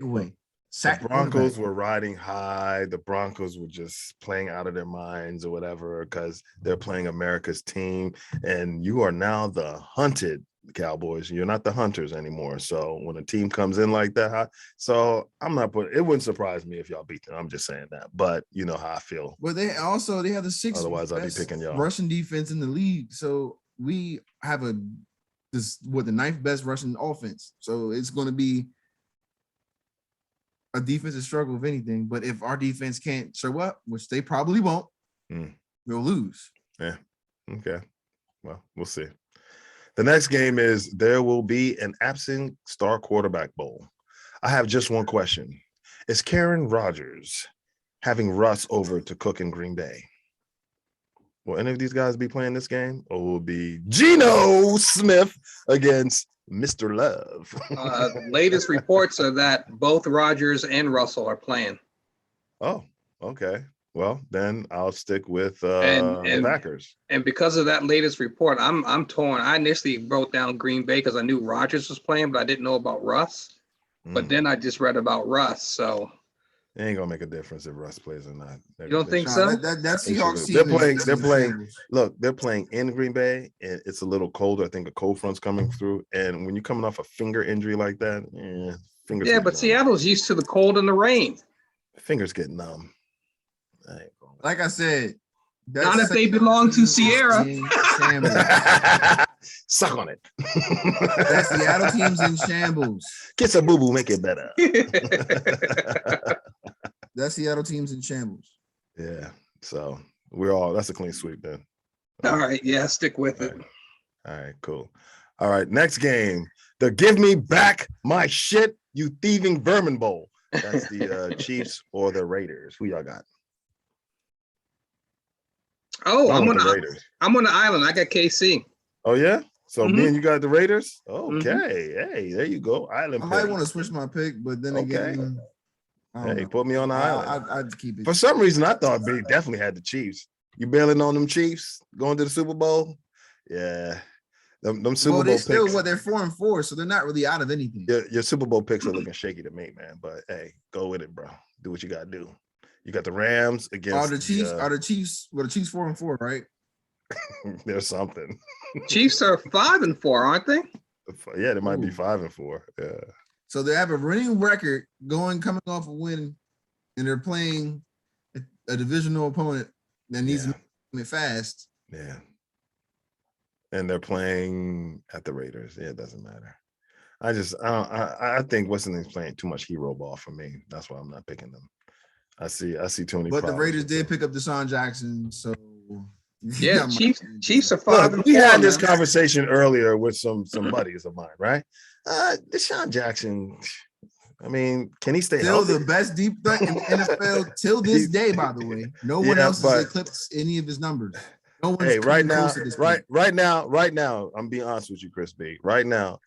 Away. The Broncos were riding high. The Broncos were just playing out of their minds or whatever because they're playing America's team. And you are now the hunted Cowboys. You're not the hunters anymore. So when a team comes in like that, I'm not putting. It wouldn't surprise me if y'all beat them. I'm just saying that. But you know how I feel. But they have the 6th Otherwise, I'd be picking y'all. Russian defense in the league. So we have the 9th best Russian offense. So it's going to be a defensive struggle, if anything. But if our defense can't show up, which they probably won't, we'll lose. Yeah. Okay. Well, we'll see. The next game is there will be an absent star quarterback bowl. I have just one question. Is Karen Rodgers having Russ over to cook in Green Bay? Will any of these guys be playing this game, or will it be Geno Smith against Mr. Love? Latest reports are that both Rodgers and Russell are playing. Oh, okay. Well, then I'll stick with the Packers. And because of that latest report, I'm torn. I initially wrote down Green Bay because I knew Rodgers was playing, but I didn't know about Russ. But then I just read about Russ, so it ain't gonna make a difference if Russ plays or not. You don't think so? That's Seahawks team. They're playing. Look, they're playing in Green Bay, and it's a little colder. I think a cold front's coming through, and when you're coming off a finger injury like that, fingers. Yeah, but Seattle's used to the cold and the rain. Fingers get numb. Like I said, not if they belong to Sierra. Suck on it. That Seattle team's in shambles. Get some boo-boo, make it better. That Seattle team's in shambles. Yeah. So that's a clean sweep then. All right. Yeah, stick with it. All right, cool. All right, next game. The Give Me Back My Shit, You Thieving Vermin Bowl. That's the Chiefs or the Raiders. Who y'all got? Oh, I'm on the Raiders. I'm on the island. I got KC. Oh, yeah? So me and you got the Raiders? Okay. Mm-hmm. Hey, there you go. Island I pick. might want to switch my pick, but then again, I don't Hey, know. put me on the island. I'd keep it. For some reason, I thought Big definitely had the Chiefs. You bailing on them Chiefs going to the Super Bowl? Yeah. Them Super Bowl they picks. still they're 4-4, so they're not really out of anything. Your Super Bowl picks are looking shaky to me, man. But hey, go with it, bro. Do what you gotta do. You got the Rams against Are the Chiefs? Well, the Chiefs 4-4, right? There's something. Chiefs are 5-4, aren't they? Yeah, they might be 5-4. Yeah. So they have a winning record coming off a win, and they're playing a divisional opponent that needs to make it fast. Yeah. And they're playing at the Raiders. Yeah, it doesn't matter. I think what's the name's playing too much hero ball for me. That's why I'm not picking them. I see too many. But the Raiders did pick up Deshaun Jackson, so yeah, Chiefs are 5-4. Look, we had this conversation earlier with some buddies of mine, right? Deshaun Jackson. I mean, can he stay still healthy? the best deep threat in the NFL till this day, by the way. No one else has eclipsed any of his numbers. No one's right now, I'm being honest with you, Chris B. Right now,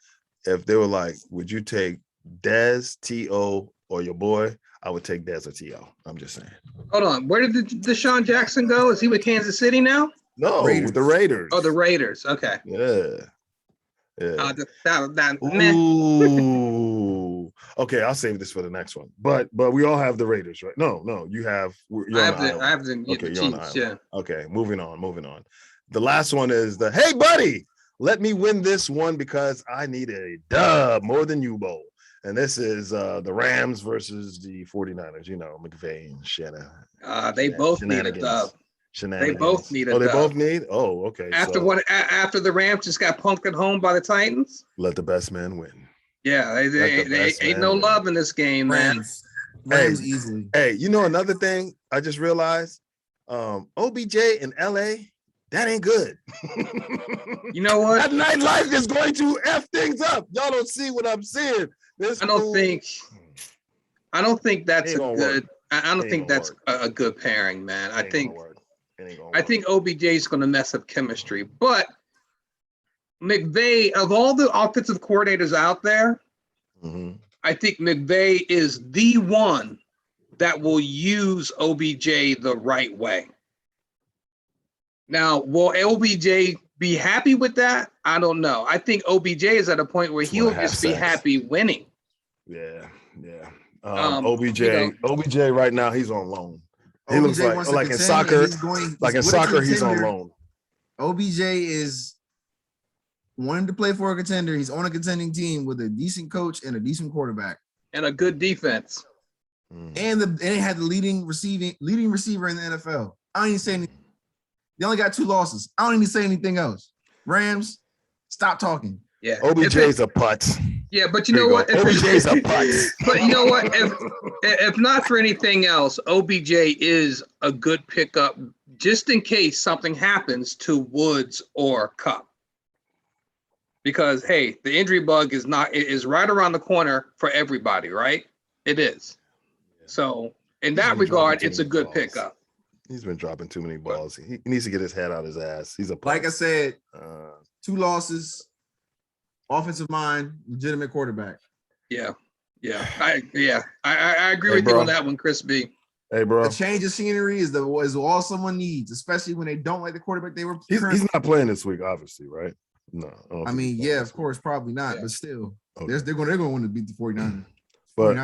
if they were like, would you take Dez, T.O., or your boy? I would take Dez or T.O. I'm just saying. Hold on. Where did Deshaun Jackson go? Is he with Kansas City now? No, with the Raiders. Oh, the Raiders. Okay. Yeah. Man. Okay, I'll save this for the next one. But we all have the Raiders, right? No, you have. I have the Chiefs. Yeah. Okay, moving on. The last one is the hey buddy, let me win this one because I need a dub more than you bowl. And this is the Rams versus the 49ers. You know, McVay and Shannon. They both need a dub. They both need a dub. They both need? Oh, okay. After the Rams just got punked at home by the Titans. Let the best man win. Yeah, they ain't no love in this game, man. Rams easily. Hey, you know another thing I just realized? OBJ in LA, that ain't good. You know what? That nightlife is going to F things up. Y'all don't see what I'm seeing. I don't think that's a good. I don't think that's a good pairing, man. I think OBJ is going to mess up chemistry, but McVay, of all the offensive coordinators out there, I think McVay is the one that will use OBJ the right way. Now, will OBJ be happy with that? I don't know. I think OBJ is at a point where he'll just be happy winning. Yeah. OBJ right now, he's on loan. He looks like in soccer. He's on loan. OBJ is wanting to play for a contender. He's on a contending team with a decent coach and a decent quarterback and a good defense. And they had the leading receiver in the NFL. I don't even say anything. They only got 2 losses. I don't even say anything else. Rams, stop talking. Yeah, OBJ's a putt. Yeah, but you know what? OBJ's a putt. But you know what? If not for anything else, OBJ is a good pickup just in case something happens to Woods or Cup. Because hey, the injury bug is right around the corner for everybody, right? It is. So in that regard, it's a good pickup. He's been dropping too many balls. He needs to get his head out his ass. He's a putt. Like I said, 2 losses. Offensive mind, legitimate quarterback. Yeah. I agree with you on that one, Chris B. Hey, bro. A change of scenery is all someone needs, especially when they don't like the quarterback they were. He's not playing this week, obviously, right? No. I mean, yeah, of course, probably not, but still, they're going to want to beat the 49ers. But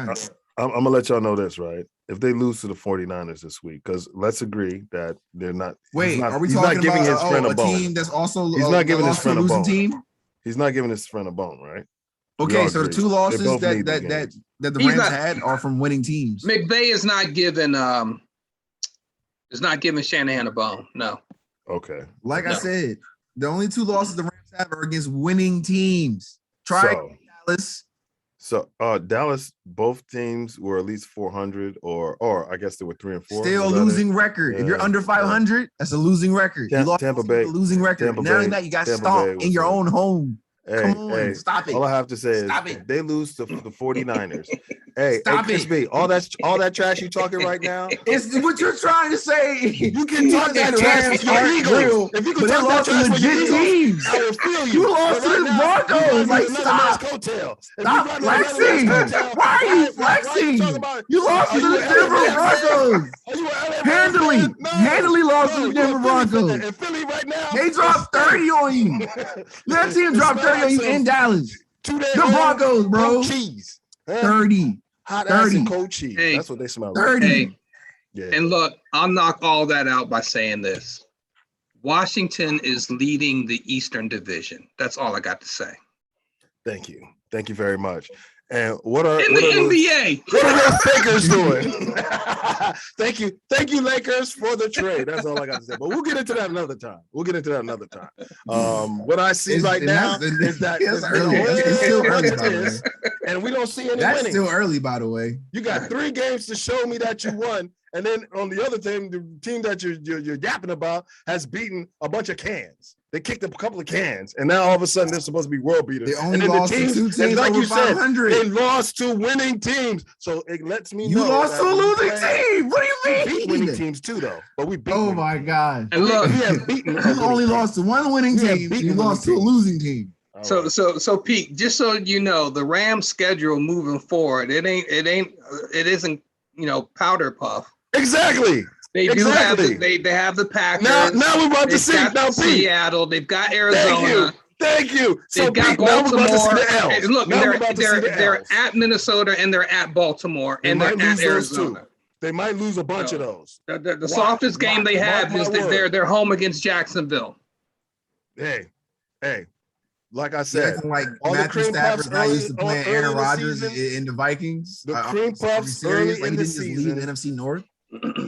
I'm going to let y'all know this, right? If they lose to the 49ers this week, because let's agree that they're not. Wait, are we talking about a team that's also he's not giving his friend a bone. Team? He's not giving his friend a bone, right? Okay, so the 2 losses that the Rams had are from winning teams. McVay is not giving Shanahan a bone. No. Okay. I said, the only 2 losses the Rams have are against winning teams. Try Dallas. So Dallas, both teams were at least 400, or I guess they were 3 and 4. Still losing record. If you're under 500, that's a losing record. You lost Tampa Bay, a losing record. Tampa Now Bay, that you got Tampa stomped Bay in your was own home. Hey, Come on, stop it. All I have to say is if they lose to the 49ers. Chris B, all that trash you talking right now. It's what you're trying to say. You can talk that trash for your Eagles. If you can talk that trash for your Eagles, I will feel you. You lost to the Broncos. Like, stop. Stop flexing. Why are you flexing? You lost to the Denver Broncos. Handily lost to the Denver Broncos. And Philly right now. They dropped 30 on you. That team dropped 30 on you in Dallas. The Broncos, bro. Cheese. 30. Hot ass and cold cheese. Hey, that's what they smell 30. like. Hey, yeah. And look, I'll knock all that out by saying this. Washington is leading the Eastern Division. That's all I got to say. Thank you. Thank you very much. And what are in the NBA? What are those Lakers doing? Thank you, Lakers, for the trade. That's all I got to say. But we'll get into that another time. What I see right now is that it's still early, by the way. And we don't see any That's winning. Still early, by the way. You got 3 games to show me that you won, and then on the other team, the team that you're yapping about has beaten a bunch of cans. They kicked up a couple of cans, and now all of a sudden they're supposed to be world beaters. They only lost to 2 teams like over you said, 500. they lost to winning teams, so it lets me know you lost to a losing team. What do you mean? We beat winning teams too, though. But we beat. Oh my god! And look, we have beaten. You only lost to one winning team. You lost to a losing team. So Pete, just so you know, the Rams schedule moving forward, it isn't powder puff. Exactly. They do have they have the Packers. Now we're about to see Seattle. They've got Arizona. Thank you. They've got Baltimore. Look, they're at Minnesota and they're at Baltimore and they're at Arizona. They might lose a bunch of those. The softest game they have is they're home against Jacksonville. Hey, like I said, like Matthew Stafford not used to playing Aaron Rodgers in the Vikings. The cream puffs early in the season. The NFC North.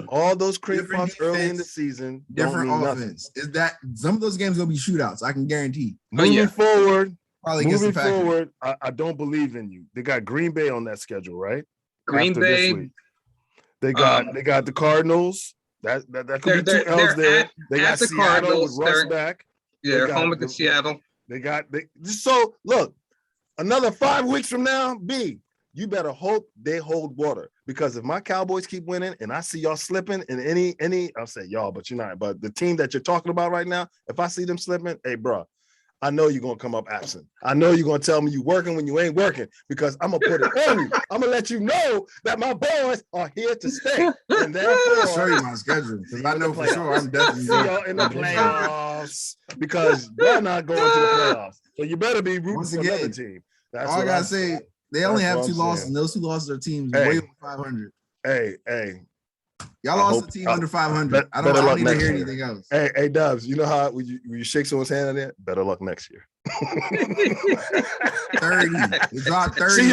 All those cream puffs early in the season. Different offense. Is that some of those games gonna be shootouts? I can guarantee. Moving forward, I don't believe in you. They got Green Bay on that schedule, right? Green Bay. They got the Cardinals. That could be 2 L's there. They got the Seattle Cardinals. with Russ back. Yeah, they're home against Seattle. So look, another 5 weeks from now, you better hope they hold water, because if my Cowboys keep winning and I see y'all slipping in any, I'll say y'all, but you're not. But the team that you're talking about right now, if I see them slipping, hey, bro, I know you're gonna come up absent. I know you're gonna tell me you working when you ain't working, because I'm gonna put it on you. I'm gonna let you know that my boys are here to stay. And therefore, I'll show you my schedule, because I know for sure I'm definitely see y'all in the playoffs, because they're not going to the playoffs. So you better be rooting for another team. That's all I gotta say. They only have 2 losses, and those 2 losses are teams way over 500. Hey. Y'all lost a team under 500. I don't need to hear anything else. Hey, Dubz, you know how when you shake someone's hand in it? Better luck next year. 30. They dropped 30. See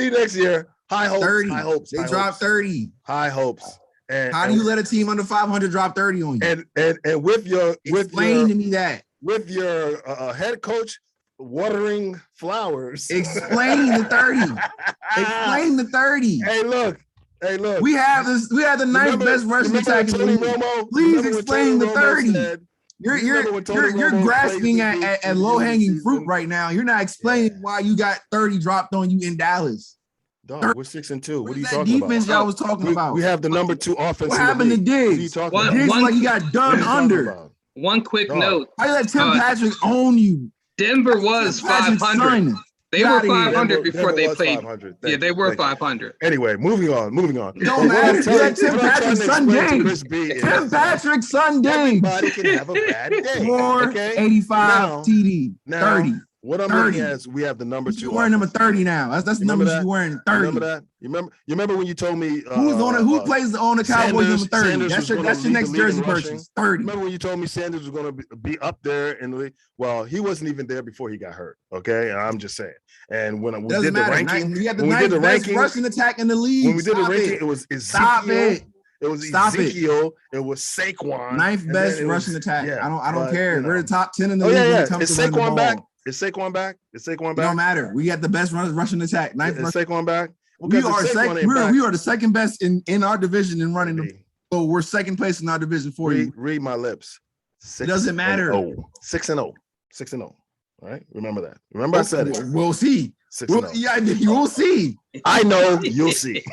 you next year. High hopes. 30. High hopes. They dropped 30. High hopes. And how do you let a team under 500 drop 30 on you? And with your explain to me that with your head coach watering flowers. Explain the 30. Explain the 30. Hey, look. We have the 9th best rushing attack in the league. Please explain the 30. You're grasping at low-hanging fruit right now. You're not explaining why you got 30 dropped on you in Dallas. Dog, we're 6-2. What are you talking about? Defense y'all was talking about. We have the number 2 offense. What happened to Diggs? Diggs like he got done under. One quick note. How you let Tim Patrick own you? Denver was 500. They were 500 before they played. Yeah, they were 500. Anyway, moving on. Don't matter. You had Tim Patrick's son Diggs. Tim Patrick's son Diggs. Everybody can have a bad day. 85 TD. 30. What I'm looking at is we have the number 2. You're wearing number 30 now. That's the number you're wearing. 30. Remember that? You remember when you told me who plays on the Cowboys number 30? That's your next jersey purchase. 30. Remember when you told me Sanders was going to be up there in the league? Well, he wasn't even there before he got hurt. Okay, I'm just saying. And when we did the ranking, we had the 9th best rushing attack in the league. When we did the ranking, it was Ezekiel. It was Ezekiel. It was Saquon. 9th best rushing attack. I don't care. We're the top 10 in the league when it comes to running the ball. Is Saquon back? Is Saquon back? Is Saquon It don't back? matter. We got the best rushing attack. Is Saquon back? We are the second best in our division in running them. So we're second place in our division for you. Read my lips. It doesn't matter. 6-0. 6-0. All right. Remember that. Remember I said it. We'll see. 6-0. Yeah, you will see. I know you'll see.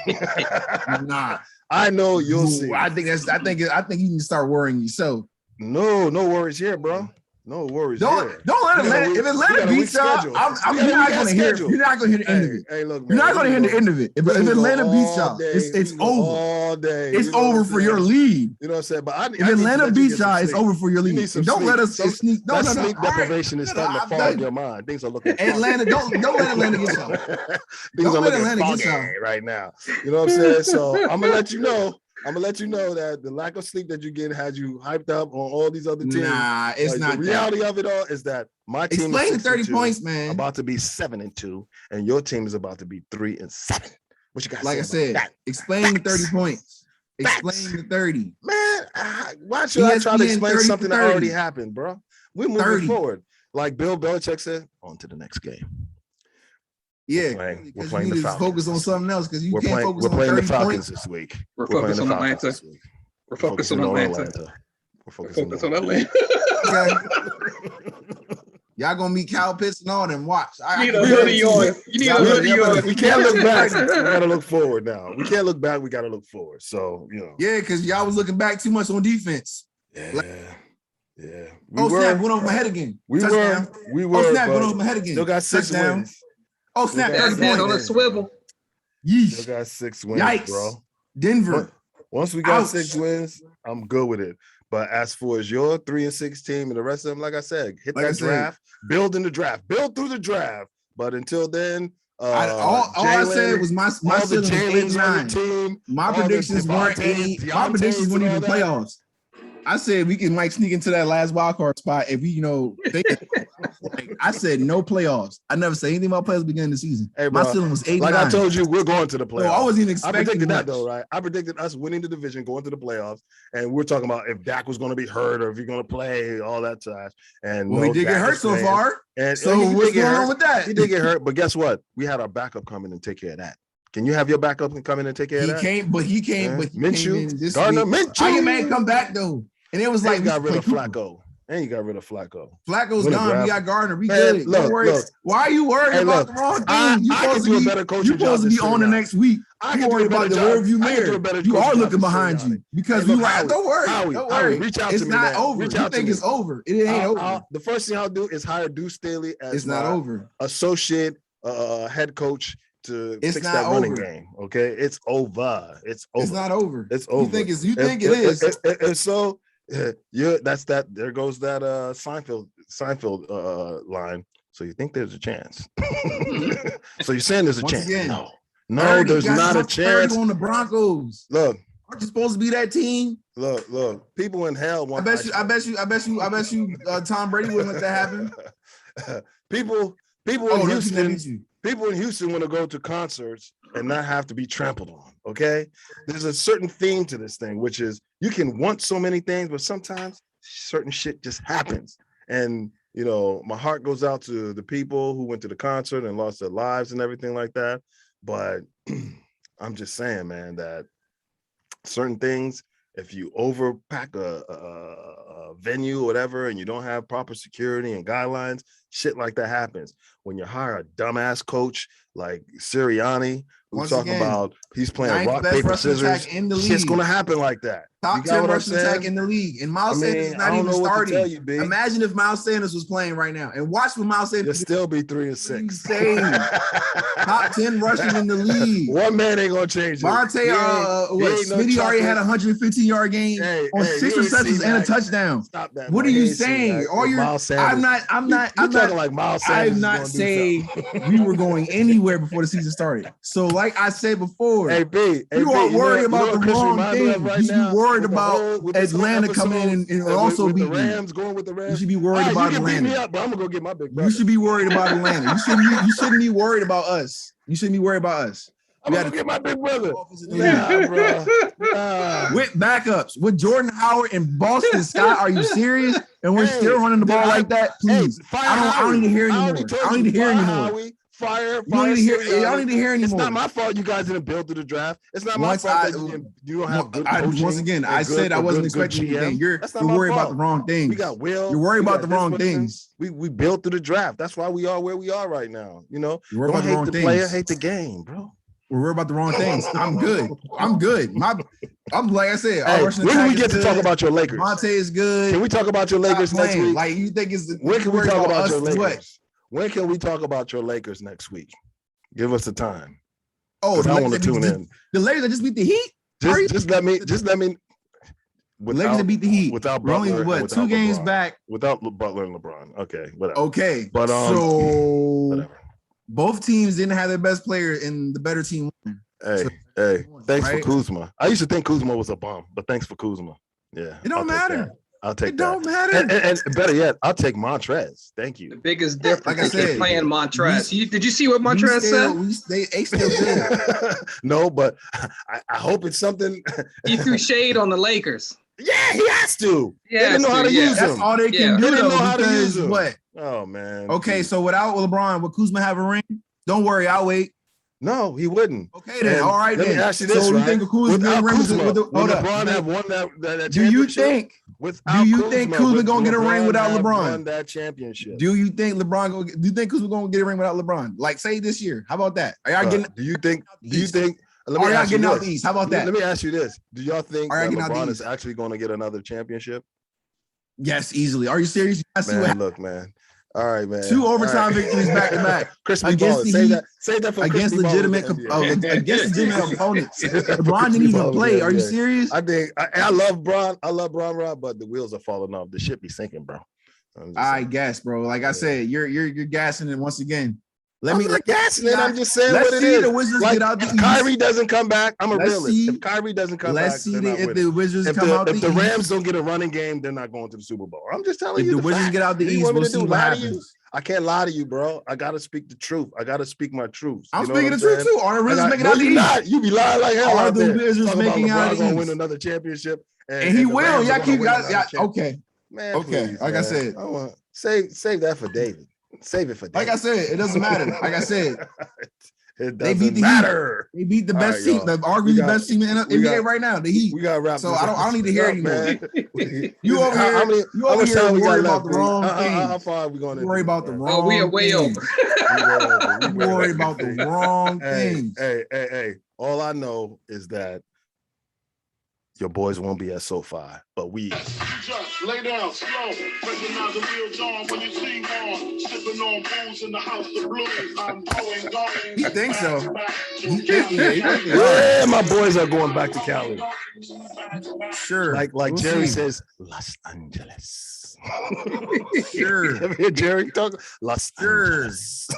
Nah. I know you'll see. I think you need to start worrying yourself. No worries here, bro. No worries. Don't let Atlanta. If Atlanta beats y'all, you're not going to hear. You're not going to hear the end of it. Hey, look, you're not going to hear the end of it. If Atlanta beats y'all, it's over. All day. It's over for your lead. You know what I'm saying? But if Atlanta beats y'all, it's over for your lead. Don't let us sneak. No. Sleep deprivation is starting to fall in your mind. Things are looking. Atlanta, don't let Atlanta get y'all. Things are looking foggy right now. You know what I'm saying? So I'm gonna let you know. That the lack of sleep that you get has you hyped up on all these other teams. Nah, it's not. The reality of it all is that my team is the 30 points, man. About to be 7-2, and your team is about to be 3-7. What you got? Like I said, explain the 30 points. Explain the 30. Man, why should I try to explain something that already happened, bro? We're moving forward. Like Bill Belichick said, on to the next game. Yeah, we're playing the Falcons. Focus on something else because you can't focus on 30 points. We're playing the Falcons this week. We're focusing on Atlanta. We're focusing on Atlanta. We're focusing on Atlanta. Y'all gonna meet Kyle Pitts and all them. Watch. You need a hoodie on. We can't look back. We gotta look forward now. We can't look back. We gotta look forward. So Yeah, because y'all was looking back too much on defense. Yeah. Snap! Went over my head again. We were. Snap! Went over my head again. Still got 6 wins. Oh, snap! On a swivel. Yeesh. Still got 6 wins, Yikes. bro. Denver. Once we got 6 wins, I'm good with it. But as for as your 3-6 team and the rest of them, like I said, hit that draft, build in the draft, build through the draft. But until then, all I said was my ceiling was 8-9. My predictions weren't 8. My predictions weren't even playoffs. I said we might sneak into that last wild card spot if we, I said no playoffs. I never said anything about playoffs beginning of the season. Hey, bro, my ceiling was 8-9. Like I told you, we're going to the playoffs. No, I wasn't even expecting I predicted that though, right? I predicted us winning the division, going to the playoffs, and we're talking about if Dak was going to be hurt or if he's going to play, all that trash. And he did get hurt so far. And so what's going on with that? He did get hurt, but guess what? We had our backup come in and take care of that. Can you have your backup come in and take care of that? He came. Minshew, Gardner Minshew. How your man come back though? And it was like you got rid of Flacco. And you got rid of Flacco. Flacco's gone. We got Gardner. We good. Don't worry. Why are you worried about the wrong thing? You're supposed to be on the next week. You worried about the rearview mirror. You are looking behind you because you are. Don't worry. Don't worry. Reach out to me. It's not over. You think it's over? It ain't over. The first thing I'll do is hire Deuce Staley as it's not over. Associate head coach to fix that running game. Okay, it's over. It's over. It's not over. It's over. You think it is? And so. That's that. There goes that Seinfeld line. So you think there's a chance? So you're saying there's a chance? Again, no, there's not a chance. On the Broncos. Look, aren't you supposed to be that team? Look. People in hell want. I bet you. Tom Brady wouldn't let that happen. People in Houston. People in Houston want to go to concerts and not have to be trampled on, okay? There's a certain theme to this thing, which is you can want so many things, but sometimes certain shit just happens. And, my heart goes out to the people who went to the concert and lost their lives and everything like that. But I'm just saying, man, that certain things, if you overpack a venue or whatever and you don't have proper security and guidelines, shit like that happens. When you hire a dumbass coach like Sirianni, we're talking about he's playing rock, paper, scissors, shit's gonna happen like that. Top 10 rushing attack in the league. And Miles Sanders is not even starting. Imagine if Miles Sanders was playing right now. And watch what Miles Sanders you'll still be 3-6. Top 10 rushing in the league. One man ain't gonna change it. Smitty already had a 115-yard game on 6 receptions and a touchdown. Stop that. What are you saying? I'm not talking like Miles Sanders. I'm not saying we were going anywhere before the season started. So like I said before, you are worried about the wrong thing. You should be worried about Atlanta coming in and also beat the Rams. Going with the Rams. You should be worried about Atlanta. Beat me up, but I'm gonna go get my big brother. You should be worried about Atlanta. You shouldn't be worried about us. You shouldn't be worried about us. I'm gonna get my big brother. Nah, bro. Nah. With backups, with Jordan Howard and Boston Scott. Are you serious? And we're still running the ball like that? Please. I don't need to hear anymore. I don't need to hear anymore. Fire. You don't need to hear. I don't need to hear anymore. It's not my fault you guys didn't build through the draft. It's not my fault that you don't have good coaching. Once again, I said I wasn't expecting anything. You're worried about the wrong things. We got Will. You're worried about the wrong things. We built through the draft. That's why we are where we are right now. You know, you're worried about the wrong things. Player, hate the game, bro. We're worried about the wrong things. I'm good. I'm like I said. Hey, when can we get to talk about your Lakers? Monte is good. Can we talk about your Lakers next week? Like you think it's when can we talk about your Lakers? When can we talk about your Lakers next week? Give us the time. Oh, I want to tune in. The Lakers that just beat the Heat. Just let me. The Lakers that beat the Heat without Butler. Only what 2 games LeBron. back without Butler and LeBron. Okay, whatever. Okay, but so whatever. Both teams didn't have their best player, and the better team won. Hey, thanks for Kuzma. I used to think Kuzma was a bum, but thanks for Kuzma. Yeah, it don't matter. I'll take it that. Don't matter. And better yet, I'll take Montrez. Thank you. The biggest difference like I said, playing Montrez. Did you see what Montrez said? They still good. No, but I hope it's something. He threw shade on the Lakers. Yeah, he has to. Yeah, they didn't know how to use him. That's all they can do. They didn't know how to use him. What? Oh man. Okay, so without LeBron, would Kuzma have a ring? Don't worry, I'll wait. No, he wouldn't. Okay, then. All right, let then. me ask you this, so right? you think Kuzma LeBron have won that do you think? Without do you think Kuzma gonna get a ring without LeBron? Won that championship. Do you think Do you think Kuzma gonna get a ring without LeBron? Like say this year. How about that? Are y'all getting? Do you think? Let me ask you getting out the East? How about that? Let me ask you this: do y'all think that LeBron is actually going to get another championship? Yes, easily. Are you serious? Man, look, man. All right, man. 2 overtime victories back to back against the Heat. Say that for against legitimate opponents. LeBron didn't even play. Are you serious? I think I love Bron. I love Bron, Rob, but the wheels are falling off. The ship be sinking, bro. I guess, bro. Like I said, you're gassing it once again. I'm gassing it. I'm just saying what it is. The Wizards get out the If Kyrie doesn't come back, I'm a realist. If Kyrie doesn't come back, let's see if the Wizards come out the East. If the Rams don't get a running game, they're not going to the Super Bowl. I'm just telling you. If the Wizards get out the East, we'll see what happens. I can't lie to you, bro. I gotta speak the truth. I gotta speak my truth. I'm speaking the truth too. Are the Wizards making out the East? You be lying like hell. Are the Wizards making out the East? Gonna win another championship, and he will. Okay, man. Okay, like I said, I want save that for David. Save it for David. Like I said, it doesn't matter. Like I said, they beat the matter. They beat the best team, arguably the best team in the NBA right now. The Heat. We got to wrap. So I don't need to hear anymore. You over here worry about the wrong thing. How far are we going to worry about the wrong? Oh, we are way over. You worry about the wrong things. Hey. All I know is that your boys won't be at SoFi, but we. Just lay down slow, recognize the real John when you see one, sipping on booze in the house of blues. I'm going. You think so? Yeah, my boys are going back to Cali. Sure. Like Jerry says, Los Angeles. Sure. Ever hear Jerry talk? Los Angeles.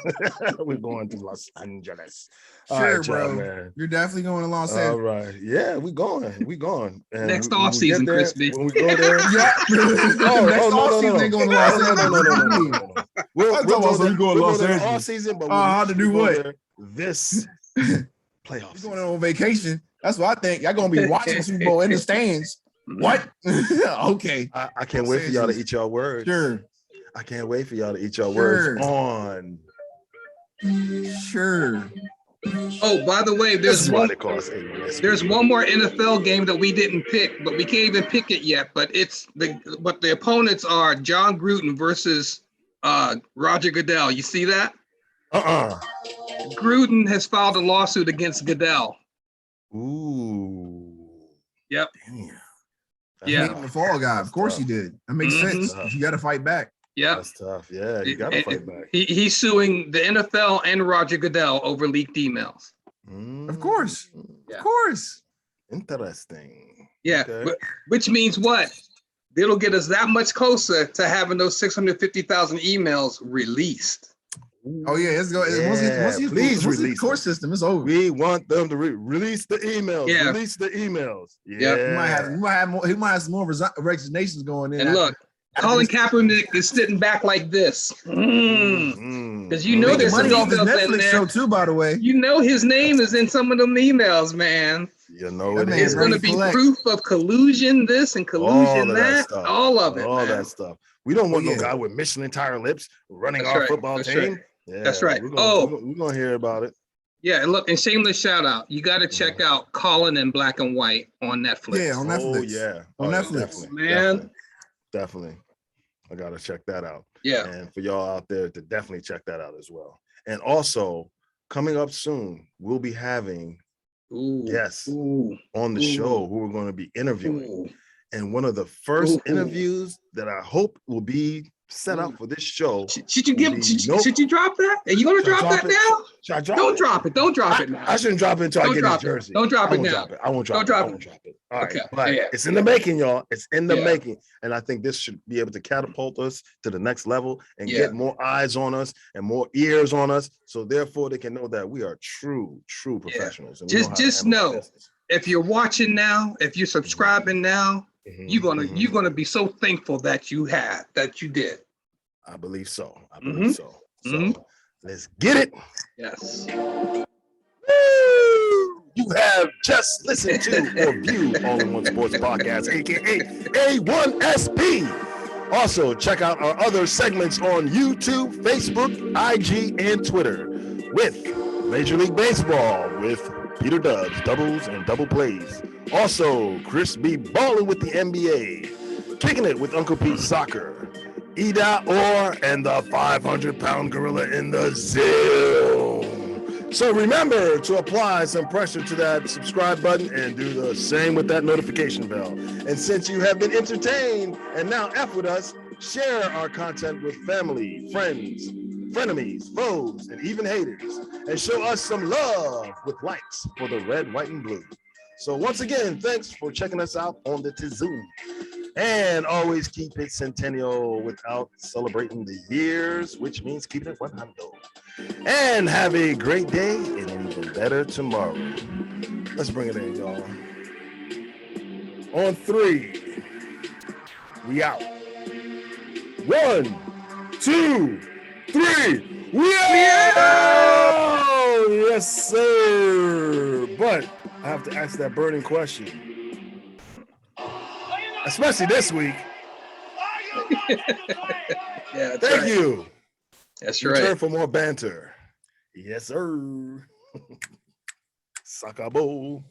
We're going to Los Angeles. Sure, right, bro. Man. You're definitely going to Los Angeles. All right. Yeah, we going. And next off season, Crispy. When we go there, next off season, they going to Los Angeles. We're going to Los Angeles all season, but how to do what? This playoff. You're going on vacation. That's what I think. Y'all gonna be watching Super Bowl in the stands. What? Okay. I can't wait for y'all to eat your words. Sure. I can't wait for y'all to eat your words on. Sure. Oh, by the way, there's one more NFL game that we didn't pick, but we can't even pick it yet. But the opponents are John Gruden versus Roger Goodell. You see that? Gruden has filed a lawsuit against Goodell. Ooh. Yep. Damn. Yeah. The fall guy. Of course he did. That makes sense. You got to fight back. Yeah. That's tough. Yeah, you got to fight back. He's suing the NFL and Roger Goodell over leaked emails. Of course. Yeah. Of course. Interesting. Yeah. Okay. Which means what? It'll get us that much closer to having those 650,000 emails released. Oh yeah, let's go. Once please release the court system. It's over. We want them to release the emails. Yeah. Release the emails. Yeah, he might have some more resignations going in. And look, Colin Kaepernick is sitting back like this. Because you know Making there's some money off his emails in Netflix there. show too, by the way. You know his name is in some of them emails, man. You know That it man It's is. going to be proof of collusion, this and collusion that. Stuff. All of it, All man. that stuff. We don't want Oh, no yeah. guy with Michelin tire lips running That's our right. football That's team. right. Yeah, That's right. We're gonna hear about it. Yeah, and look, and shameless shout out. You got to check out Colin in Black and White on Netflix. Yeah, on Netflix. Oh yeah, On yeah, Netflix. definitely, Man. definitely. I gotta check that out. Yeah. And for y'all out there to definitely check that out as well. And also coming up soon, we'll be having guests on the show who we're going to be interviewing. Ooh. And one of the first interviews that I hope will be set up for this show. Should you drop that? Are you gonna drop that now? Should I drop Don't it? drop it. Don't drop it now. I shouldn't drop it until I get his jersey. Don't drop it now. I won't drop Don't it. drop I won't it. drop it. All right. Okay. But Yeah. it's in the making, y'all. It's in the Yeah. making. And I think this should be able to catapult us to the next level and get more eyes on us and more ears on us. So therefore they can know that we are true professionals. And Just know if you're watching now, if you're subscribing now, you're gonna be so thankful that you did. I believe so. So let's get it. Yes. You have just listened to or viewed All in One Sports Podcast, aka A1SP. Also, check out our other segments on YouTube, Facebook, IG, and Twitter with Major League Baseball with Peter Dubz, doubles and double plays. Also, Chris B. Ballin' with the NBA, Kicking It with Uncle Pete Soccer, Eda Or, and the 500-pound gorilla in the Zoom. So remember to apply some pressure to that subscribe button and do the same with that notification bell. And since you have been entertained and now F with us, share our content with family, friends, frenemies, foes, and even haters. And show us some love with likes for the red, white, and blue. So once again, thanks for checking us out on the Zoom. And always keep it centennial without celebrating the years, which means keeping it 100. And have a great day and an even better tomorrow. Let's bring it in, y'all. On 3, we out. 1, 2, 3, we out! Yes, sir. But I have to ask that burning question. Especially this week. Yeah, Thank you. That's Return right. for more banter. Yes, sir. Sakabo.